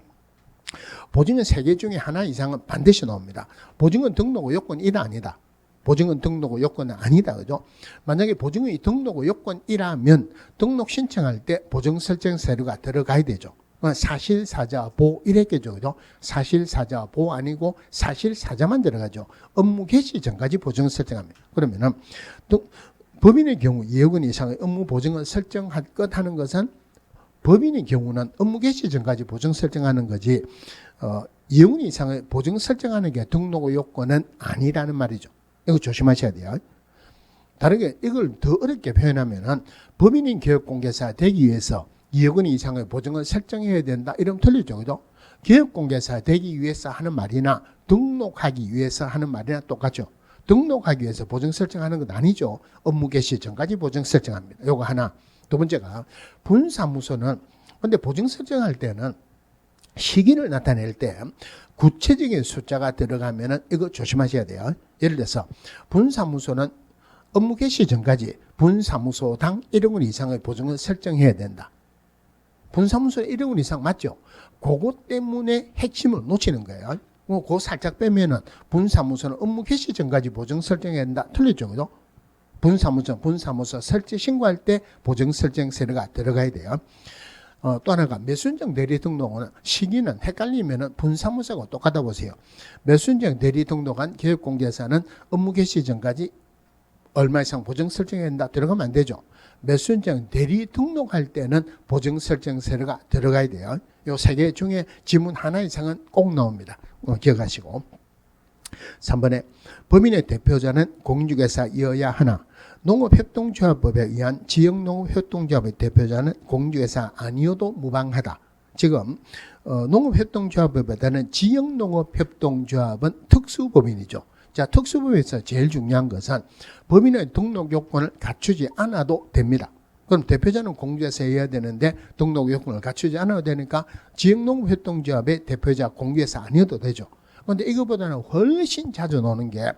보증은 3개 중에 하나 이상은 반드시 나옵니다. 보증은 등록 후 요건 1 아니다. 보증은 등록 후 요건은 아니다. 그죠? 만약에 보증이 등록 후 요건 1하면 등록 신청할 때 보증 설정 서류가 들어가야 되죠. 사실사자 보 이랬겠죠. 그죠? 사실사자 보 아니고 사실사자만 들어가죠. 업무 개시 전까지 보증 설정합니다. 그러면은 법인의 경우 2억 원 이상의 업무 보증을 설정할 것 하는 것은, 법인의 경우는 업무 개시 전까지 보증 설정하는 거지 2억 원 이상의 보증 설정하는 게 등록 후 요건은 아니라는 말이죠. 이거 조심하셔야 돼요. 다르게 이걸 더 어렵게 표현하면은 법인인 교육공개사 되기 위해서 2억 원 이상의 보증을 설정해야 된다. 이러면 틀리죠. 그죠? 교육공개사 되기 위해서 하는 말이나 등록하기 위해서 하는 말이나 똑같죠. 등록하기 위해서 보증 설정하는 건 아니죠. 업무 개시 전까지 보증 설정합니다. 요거 하나. 두 번째가 분사무소는, 근데 보증 설정할 때는 시기를 나타낼 때 구체적인 숫자가 들어가면은 이거 조심하셔야 돼요. 예를 들어서 분사무소는 업무 개시 전까지 분사무소당 1억 원 이상의 보증을 설정해야 된다. 분사무소 1억 원 이상 맞죠? 그거 때문에 핵심을 놓치는 거예요. 그거 살짝 빼면은 분사무소는 업무 개시 전까지 보증 설정해야 된다. 틀렸죠, 그죠? 분사무소 설치 신고할 때 보증 설정 서류가 들어가야 돼요. 또 하나가 매수인정 대리 등록은 시기는 헷갈리면은 분사무소하고 똑같아 보세요. 매수인정 대리 등록한 교육공개사는 업무 개시 전까지 얼마 이상 보증 설정해야 된다. 들어가면 안 되죠. 매수인정 대리 등록할 때는 보증 설정 서류가 들어가야 돼요. 요 3개 중에 지문 하나 이상은 꼭 나옵니다. 기억하시고. 3번에 법인의 대표자는 공인중개사이어야 하나, 농업협동조합법에 의한 지역농업협동조합의 대표자는 공인중개사 아니어도 무방하다. 지금 농업협동조합법보다는 지역농업협동조합은 특수법인이죠. 자, 특수법에서 제일 중요한 것은 법인의 등록 요건을 갖추지 않아도 됩니다. 그럼 대표자는 공인중개사여야 되는데 등록 요건을 갖추지 않아도 되니까 지역농업협동조합의 대표자 공인중개사 아니어도 되죠. 그런데 이거보다는 훨씬 자주 나오는 게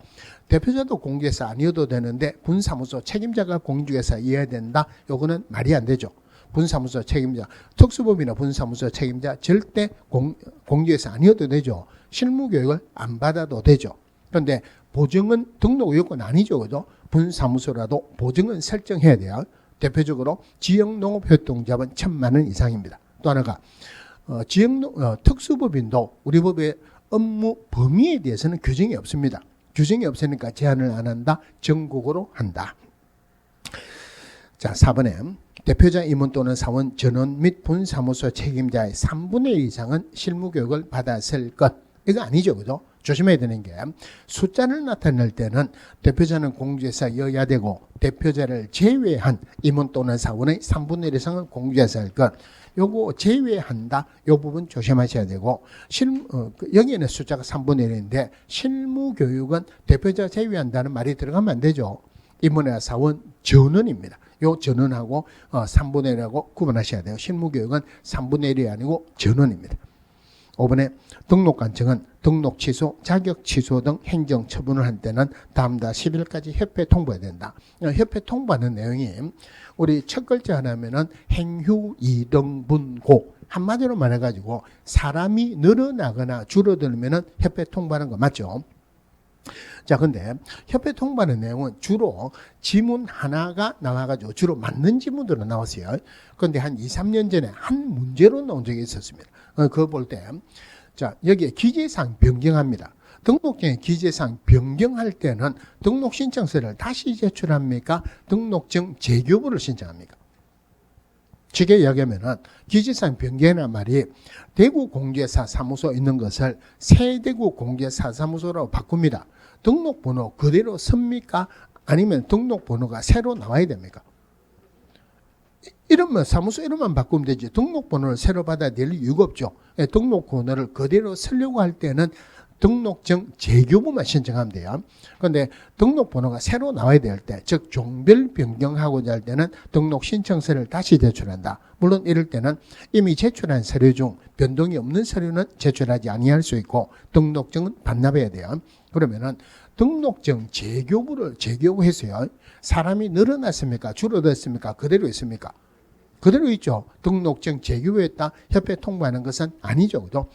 대표자도 공인중개사 아니어도 되는데 분사무소 책임자가 공인중개사여야 된다. 요거는 말이 안 되죠. 분사무소 책임자, 특수법이나 분사무소 책임자 절대 공인중개사 아니어도 되죠. 실무교육을 안 받아도 되죠. 그런데 보증은 등록 요건 아니죠. 그죠? 분사무소라도 보증은 설정해야 돼요. 대표적으로 지역농업협동조합은 1,000만 원 이상입니다. 또 하나가 특수법인도 우리 법의 업무 범위에 대해서는 규정이 없습니다. 규정이 없으니까 제한을 안 한다. 전국으로 한다. 자, 4번에 대표자 임원 또는 사원 전원 및 본사무소 책임자의 3분의 1 이상은 실무교육을 받았을 것. 이거 아니죠. 그죠? 조심해야 되는 게 숫자를 나타낼 때는 대표자는 공주에서여야 되고 대표자를 제외한 임원 또는 사원의 3분의 1 이상은 공주에서 할 것. 요거 제외한다. 요 부분 조심하셔야 되고 여기에는 숫자가 3분의 1인데 실무교육은 대표자 제외한다는 말이 들어가면 안 되죠. 임원이나 사원 전원입니다. 요 전원하고 3분의 1하고 구분하셔야 돼요. 실무교육은 3분의 1이 아니고 전원입니다. 5번에 등록관청은 등록 취소, 자격 취소 등 행정 처분을 할 때는 다음 달 10일까지 협회 통보해야 된다. 협회 통보하는 내용이 우리 첫 글자 하나면은 행휴 이등분고 한마디로 말해가지고 사람이 늘어나거나 줄어들면은 협회 통보하는 거 맞죠? 자, 근데 협회 통보하는 내용은 주로 지문 하나가 나와가지고 주로 맞는 지문으로 나왔어요. 그런데 한 2, 3년 전에 한 문제로 나온 적이 있었습니다. 그거 볼 때, 자, 여기에 기재사항 변경합니다. 등록증의 기재사항 변경할 때는 등록 신청서를 다시 제출합니까? 등록증 재교부를 신청합니까? 쉽게 이야기하면은 기재사항 변경이라는 말이 대구공제사 사무소 있는 것을 세대구공제사 사무소라고 바꿉니다. 등록번호 그대로 씁니까? 아니면 등록번호가 새로 나와야 됩니까? 이러면 사무소 이름만 바꾸면 되지 등록번호를 새로 받아야 될 이유가 없죠. 등록번호를 그대로 쓰려고 할 때는 등록증 재교부만 신청하면 돼요. 그런데 등록번호가 새로 나와야 될 때, 즉 종별 변경하고자 할 때는 등록 신청서를 다시 제출한다. 물론 이럴 때는 이미 제출한 서류 중 변동이 없는 서류는 제출하지 아니할 수 있고 등록증은 반납해야 돼요. 그러면은 등록증 재교부를 재교부해서요. 사람이 늘어났습니까? 줄어들었습니까? 그대로 있습니까? 그대로 있죠. 등록증 재교부했다. 협회 통보하는 것은 아니죠. 그죠?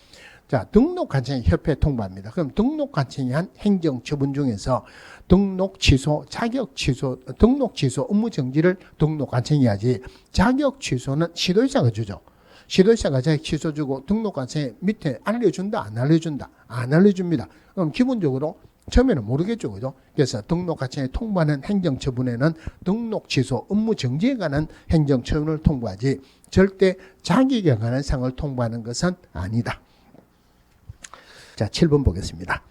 자, 등록관청이 협회 통보합니다. 그럼 등록관청이 한 행정처분 중에서 등록 취소, 자격 취소, 등록 취소, 업무 정지를 등록관청이 하지 자격 취소는 시도의사가 주죠. 시도의사가 자격 취소 주고 등록관청이 밑에 알려준다, 안 알려준다? 안 알려줍니다. 그럼 기본적으로 처음에는 모르겠죠. 그죠? 그래서 등록관청이 통보하는 행정처분에는 등록 취소, 업무 정지에 관한 행정처분을 통보하지 절대 자격에 관한 사항을 통보하는 것은 아니다. 자, 7번 보겠습니다.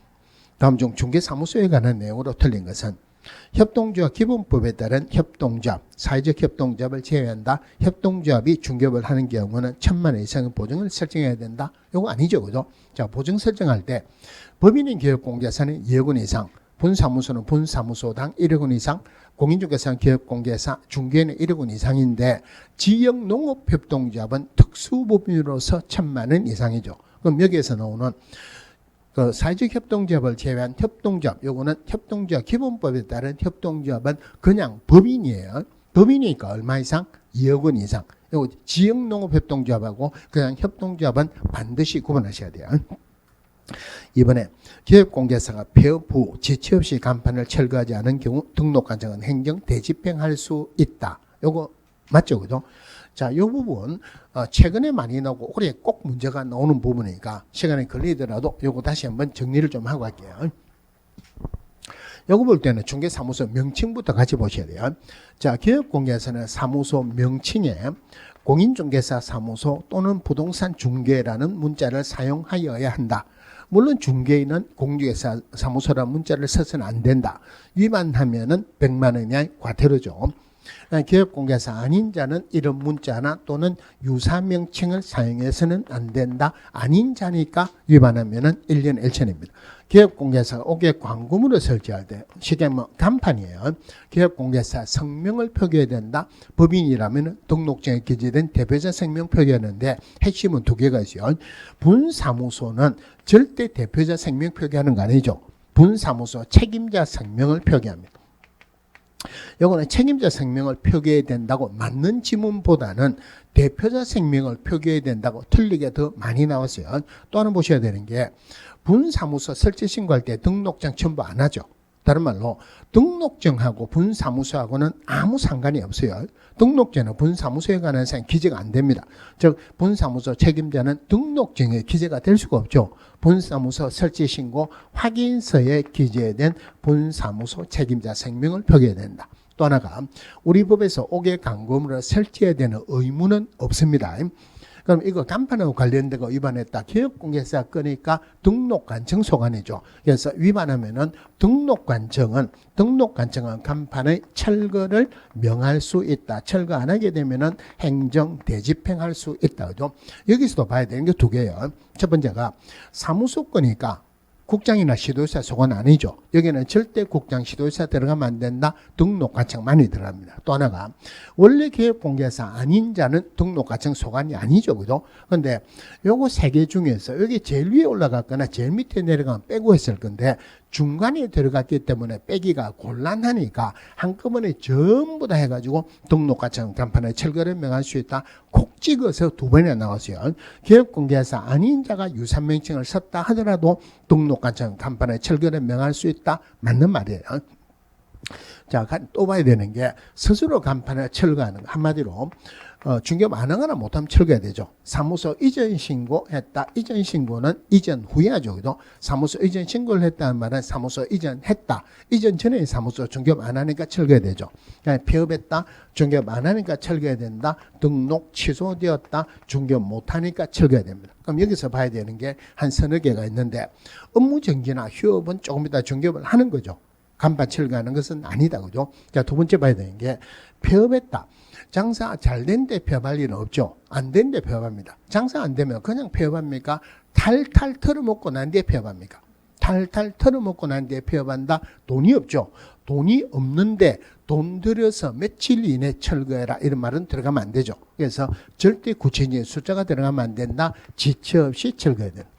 다음 중 중개사무소에 관한 내용으로 틀린 것은 협동조합 기본법에 따른 협동조합, 사회적 협동조합을 제외한다. 협동조합이 중개업을 하는 경우는 1,000만 원 이상의 보증을 설정해야 된다. 이거 아니죠. 그죠? 자, 보증 설정할 때 법인인 기업공개사는 2억 원 이상, 본사무소는 본사무소당 1억 원 이상, 공인중개사는 기업공개사, 중개인은 1억 원 이상인데 지역농업협동조합은 특수법인으로서 1,000만 원 이상이죠. 그럼 여기에서 나오는 그 사회적 협동조합을 제외한 협동조합, 요거는 협동조합 기본법에 따른 협동조합은 그냥 법인이에요. 법인이니까 얼마 이상? 2억 원 이상. 요거 지역농업협동조합하고 그냥 협동조합은 반드시 구분하셔야 돼요. 이번에 기업공개사가 폐업 후 지체 없이 간판을 철거하지 않은 경우 등록관청은 행정 대집행할 수 있다. 요거 맞죠, 그죠? 자, 이 부분 최근에 많이 나오고 올해 꼭 문제가 나오는 부분이니까 시간이 걸리더라도 요거 다시 한번 정리를 좀 하고 갈게요. 요거 볼 때는 중개사무소 명칭부터 같이 보셔야 돼요. 자, 기업공개사는 사무소 명칭에 공인중개사 사무소 또는 부동산 중개라는 문자를 사용하여야 한다. 물론 중개인은 공인중개사 사무소라는 문자를 써서는 안 된다. 위반하면은 100만 원 이하의 과태료죠. 기업공개사 아닌 자는 이런 문자나 또는 유사 명칭을 사용해서는 안 된다. 아닌 자니까 위반하면은 1년 1천입니다. 기업공개사가 옥외 광고물을 설치할 때 쉽게 뭐 간판이에요. 기업공개사 성명을 표기해야 된다. 법인이라면 등록증에 기재된 대표자 성명 표기하는데 핵심은 2개가 있어요. 분사무소는 절대 대표자 성명 표기하는 거 아니죠. 분사무소 책임자 성명을 표기합니다. 요거는 책임자 성명을 표기해야 된다고 맞는 지문보다는 대표자 성명을 표기해야 된다고 틀리게 더 많이 나왔어요. 또 하나 보셔야 되는 게 분사무소 설치 신고할 때 등록증 첨부 안 하죠. 다른 말로 등록증하고 분사무소하고는 아무 상관이 없어요. 등록증은 분사무소에 관한 사항 기재가 안 됩니다. 즉 분사무소 책임자는 등록증에 기재가 될 수가 없죠. 분사무소 설치신고 확인서에 기재된 분사무소 책임자 생명을 표기해야 된다. 또 하나가 우리 법에서 옥외 광고물을 설치해야 되는 의무는 없습니다. 그럼 이거 간판하고 관련되고 위반했다. 기업공개사 끄니까 등록관청 소관이죠. 그래서 위반하면은 등록관청은 간판의 철거를 명할 수 있다. 철거 안 하게 되면은 행정 대집행할 수 있다. 그죠? 여기서도 봐야 되는 게 두 개예요. 첫 번째가 사무소 끄니까 국장이나 시도지사 소관 아니죠. 여기는 절대 국장, 시도지사 들어가면 안 된다. 등록관청만이 들어갑니다. 또 하나가 원래 기업공개사 아닌 자는 등록관청 소관이 아니죠. 그죠? 그런데 요거 세 개 중에서 여기 제일 위에 올라갔거나 제일 밑에 내려가면 빼고 했을 건데 중간에 들어갔기 때문에 빼기가 곤란하니까 한꺼번에 전부 다 해가지고 등록관청 간판에 철거를 명할 수 있다. 콕 찍어서 두 번이나 나왔어요. 기업공개사 아닌 자가 유산명칭을 썼다 하더라도 등록관청 간판에 철거를 명할 수 있다. 맞는 말이에요. 자, 또 봐야 되는 게 스스로 간판에 철거하는 거. 한마디로 중개업 안 하거나 못하면 철거해야 되죠. 사무소 이전 신고했다. 이전 신고는 이전 후에 하죠. 그죠? 사무소 이전 신고를 했다는 말은 사무소 이전했다. 이전 전에 사무소 중개업 안 하니까 철거해야 되죠. 그러니까 폐업했다. 중개업 안 하니까 철거해야 된다. 등록 취소되었다. 중개업 못 하니까 철거해야 됩니다. 그럼 여기서 봐야 되는 게 한 서너 개가 있는데 업무 정지나 휴업은 조금 이따 중개업을 하는 거죠. 간판 철거하는 것은 아니다. 그죠? 자, 두 번째 봐야 되는 게 폐업했다. 장사 잘 된 데 폐업할 일은 없죠. 안 된 데 폐업합니다. 장사 안 되면 그냥 폐업합니까? 탈탈 털어먹고 난 뒤에 폐업합니까? 탈탈 털어먹고 난 뒤에 폐업한다. 돈이 없죠. 돈이 없는데 돈 들여서 며칠 이내 철거해라 이런 말은 들어가면 안 되죠. 그래서 절대 구체적인 숫자가 들어가면 안 된다. 지체 없이 철거해야 된다.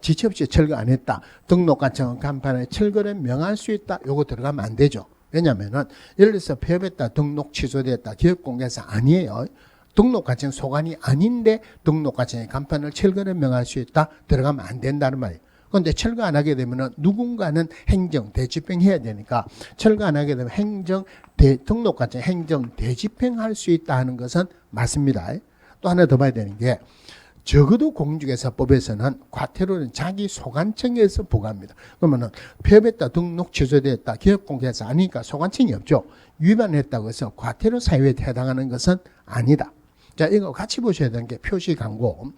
지체 없이 철거 안 했다. 등록관청 간판에 철거를 명할 수 있다. 요거 들어가면 안 되죠. 왜냐면은 예를 들어서 폐업했다. 등록 취소됐다. 기업공개사 아니에요. 등록관청 소관이 아닌데 등록관청의 간판을 철거를 명할 수 있다. 들어가면 안 된다는 말이에요. 그런데 철거 안 하게 되면은 누군가는 행정 대집행해야 되니까 철거 안 하게 되면 등록관청 행정 대집행할 수 있다 하는 것은 맞습니다. 또 하나 더 봐야 되는 게 적어도 공인중개사법에서는 과태료는 자기 소관청에서 부과합니다. 그러면은 폐업했다, 등록 취소됐다, 기업공개사 아니니까 소관청이 없죠. 위반했다고 해서 과태료 사유에 해당하는 것은 아니다. 자, 이거 같이 보셔야 되는 게 표시광고.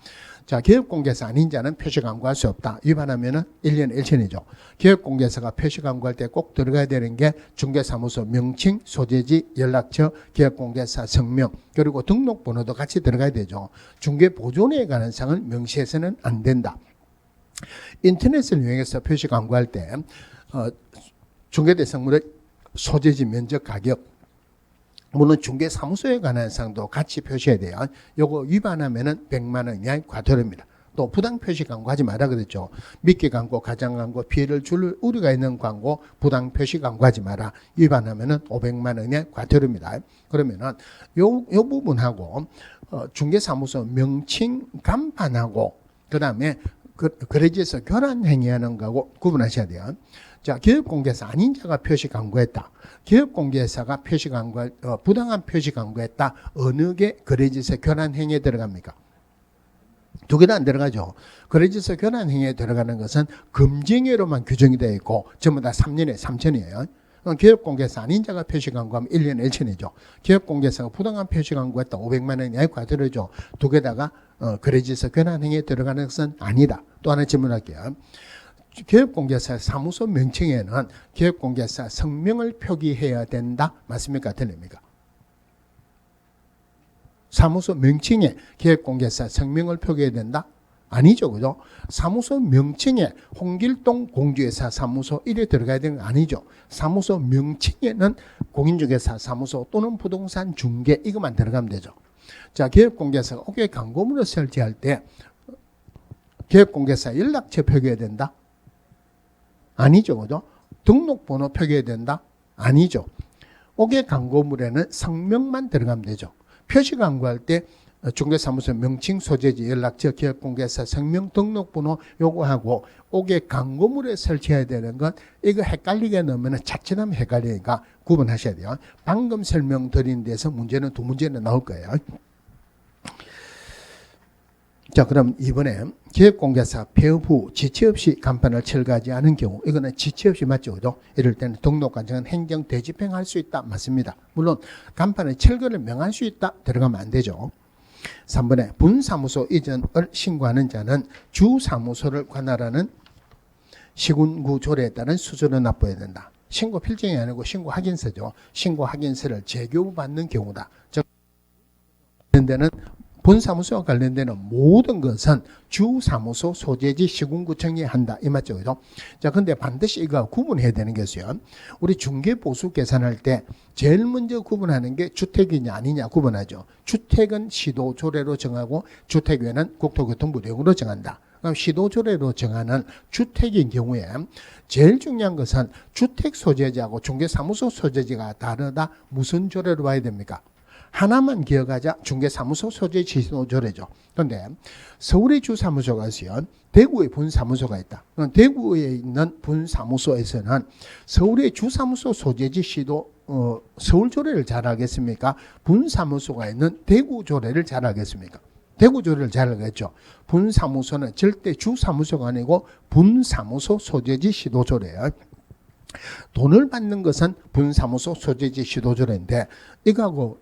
자, 기업공개사 아닌 자는 표시광고할 수 없다. 위반하면은 1년 1천이죠. 기업공개사가 표시광고할 때 꼭 들어가야 되는 게 중개사무소 명칭, 소재지, 연락처, 기업공개사 성명, 그리고 등록번호도 같이 들어가야 되죠. 중개보존에 관한 사항을 명시해서는 안 된다. 인터넷을 이용해서 표시광고할 때 중개대상물의 소재지, 면적, 가격, 물론 중개사무소에 관한 사항도 같이 표시해야 돼요. 요거 위반하면은 100만 원 이하의 과태료입니다. 또 부당 표시 광고하지 마라 그랬죠. 미끼 광고, 가장 광고, 피해를 줄 우려가 있는 광고, 부당 표시 광고하지 마라. 위반하면은 500만 원 이하의 과태료입니다. 그러면은 요 부분하고 중개사무소 명칭 간판하고 그다음에 거래지에서 교란 행위하는 거하고 구분하셔야 돼요. 자, 기업공개사 아닌 자가 표시 광고했다. 기업공개사가 표시 광고, 부당한 표시 광고했다. 어느 게 거래지에서 교란 행위에 들어갑니까? 두 개 다 안 들어가죠. 거래지에서 교란 행위에 들어가는 것은 금징계로만 규정이 되어 있고 전부 다 3년에 3천이에요. 기업공개사 아닌 자가 표시 광고하면 1년 1천이죠. 기업공개사가 부당한 표시 광고했다. 500만 원 이하의 과태료죠. 두 개다가 거래지에서 교란 행위에 들어가는 것은 아니다. 또 하나 질문할게요. 기업공개사 사무소 명칭에는 기업공개사 성명을 표기해야 된다. 맞습니까? 틀립니까? 사무소 명칭에 기업공개사 성명을 표기해야 된다? 아니죠. 그죠? 사무소 명칭에 홍길동 공주회사 사무소 이래 들어가야 되는 거 아니죠. 사무소 명칭에는 공인중개사 사무소 또는 부동산 중개 이것만 들어가면 되죠. 자, 기업공개사가 옥외 광고물을 설치할 때 기업공개사 연락처 표기해야 된다? 아니죠. 그죠? 등록번호 표기해야 된다? 아니죠. 옥외 광고물에는 성명만 들어가면 되죠. 표시 광고할 때 중개사무소 명칭, 소재지, 연락처, 기업공개사, 성명, 등록번호 요구하고 옥에 광고물에 설치해야 되는 건 이거 헷갈리게 넣으면 자칫하면 헷갈리니까 구분하셔야 돼요. 방금 설명드린 데서 문제는 두 문제는 나올 거예요. 자, 그럼 이번에 기업공개사 폐업 후 지체 없이 간판을 철거하지 않은 경우, 이거는 지체 없이 맞죠, 그죠? 이럴 때는 등록관청은 행정 되집행할 수 있다, 맞습니다. 물론 간판의 철거를 명할 수 있다, 들어가면 안 되죠. 3번에 분사무소 이전을 신고하는 자는 주사무소를 관할하는 시군구 조례에 따른 수수료를 납부해야 된다. 신고 필증이 아니고 신고 확인서죠. 신고 확인서를 재교부받는 경우다. 즉, 이런 데는 분사무소와 관련되는 모든 것은 주사무소 소재지 시군구청이 한다. 이 맞죠? 그죠? 자, 근데 반드시 이거 구분해야 되는 것이요. 우리 중개보수 계산할 때 제일 먼저 구분하는 게 주택이냐 아니냐 구분하죠. 주택은 시도조례로 정하고 주택외는 국토교통부령으로 정한다. 그럼 시도조례로 정하는 주택인 경우에 제일 중요한 것은 주택 소재지하고 중개사무소 소재지가 다르다. 무슨 조례로 봐야 됩니까? 하나만 기억하자. 중개사무소 소재 지도조례죠. 그런데 서울의 주사무소가 있어요. 대구에 분사무소가 있다. 대구에 있는 분사무소에서는 서울의 주사무소 소재지 시도 서울조례를 잘 알겠습니까? 분사무소가 있는 대구조례를 잘 알겠습니까? 대구조례를 잘 알겠죠. 분사무소는 절대 주사무소가 아니고 분사무소 소재지 시도조례예요. 돈을 받는 것은 분사무소 소재지 시도조례인데 이거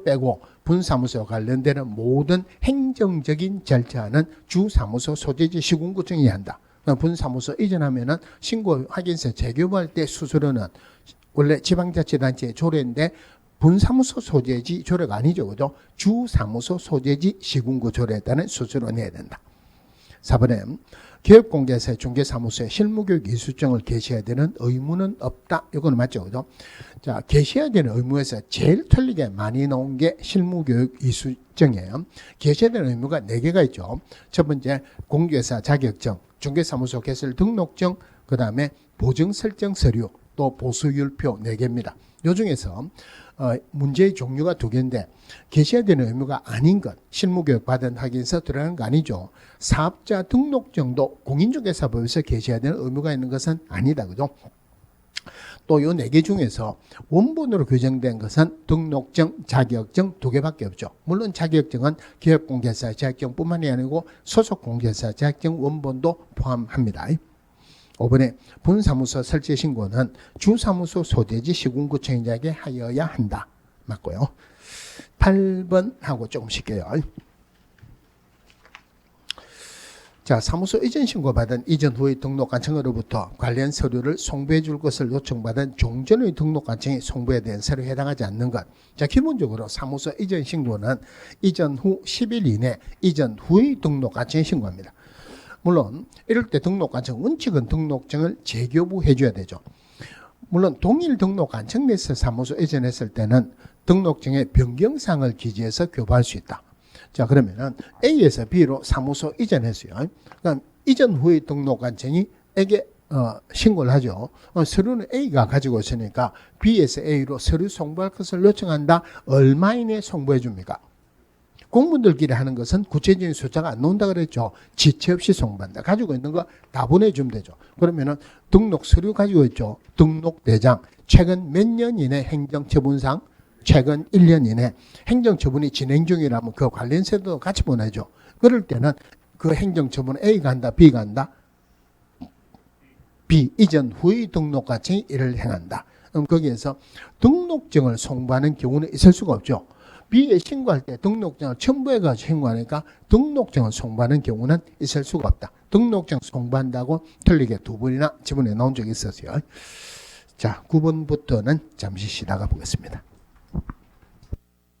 빼고 분사무소와 관련되는 모든 행정적인 절차는 주사무소 소재지 시군구청이 한다. 분사무소 이전하면은 신고 확인서 재교부할 때 수수료는 원래 지방자치단체의 조례인데 분사무소 소재지 조례가 아니죠. 그죠? 주사무소 소재지 시군구 조례에 따른 수수료 내야 된다. 4번에 기업공개사의 중개사무소에 실무교육 이수증을 게시해야 되는 의무는 없다. 이거는 맞죠, 그죠? 자, 게시해야 되는 의무에서 제일 틀리게 많이 나온 게 실무교육 이수증이에요. 게시해야 되는 의무가 4개가 있죠. 첫 번째, 공개사 자격증, 중개사무소 개설 등록증, 그 다음에 보증 설정 서류, 또 보수율표 4개입니다. 요 중에서 문제의 종류가 2개인데 게시해야 되는 의무가 아닌 것, 실무교육 받은 확인서 들어가는 거 아니죠. 사업자 등록증도 공인중개사법에서 게시해야 되는 의무가 있는 것은 아니다. 그죠? 또 요 4개 중에서 원본으로 규정된 것은 등록증, 자격증 2개밖에 없죠. 물론 자격증은 기업공개사 자격증뿐만이 아니고 소속공개사 자격증 원본도 포함합니다. 5번에 분사무소 설치 신고는 주사무소 소재지 시군구청장에게 하여야 한다. 맞고요. 8번하고 조금 쉽게요. 자, 사무소 이전 신고받은 이전 후의 등록관청으로부터 관련 서류를 송부해 줄 것을 요청받은 종전의 등록관청이 송부에 대한 서류에 해당하지 않는 것. 자, 기본적으로 사무소 이전 신고는 이전 후 10일 이내 이전 후의 등록관청에 신고합니다. 물론 이럴 때 등록관청 원칙은 등록증을 재교부해 줘야 되죠. 물론 동일 등록관청 내에서 사무소 이전했을 때는 등록증의 변경사항을 기재해서 교부할 수 있다. 자, 그러면은 A에서 B로 사무소 이전했어요. 그럼 이전 후의 등록관청이 에게 신고를 하죠. 서류는 A가 가지고 있으니까 B에서 A로 서류 송부할 것을 요청한다. 얼마 이내에 송부해 줍니까? 공무원들끼리 하는 것은 구체적인 숫자가 안 나온다 그랬죠. 지체 없이 송부한다. 가지고 있는 거 다 보내주면 되죠. 그러면은 등록 서류 가지고 있죠. 등록대장, 최근 몇 년 이내 행정처분상, 최근 1년 이내 행정처분이 진행 중이라면 그 관련 서류도 같이 보내죠. 그럴 때는 그 행정처분 A가 한다, B가 한다. B, 이전 후의 등록관청이 이를 행한다. 그럼 거기에서 등록증을 송부하는 경우는 있을 수가 없죠. B에 신고할 때 등록증을 첨부해가지고 신고하니까 등록증을 송부하는 경우는 있을 수가 없다. 등록증 송부한다고 틀리게 2번이나 지문에 나온 적이 있었어요. 자, 9번부터는 잠시 쉬다가 보겠습니다.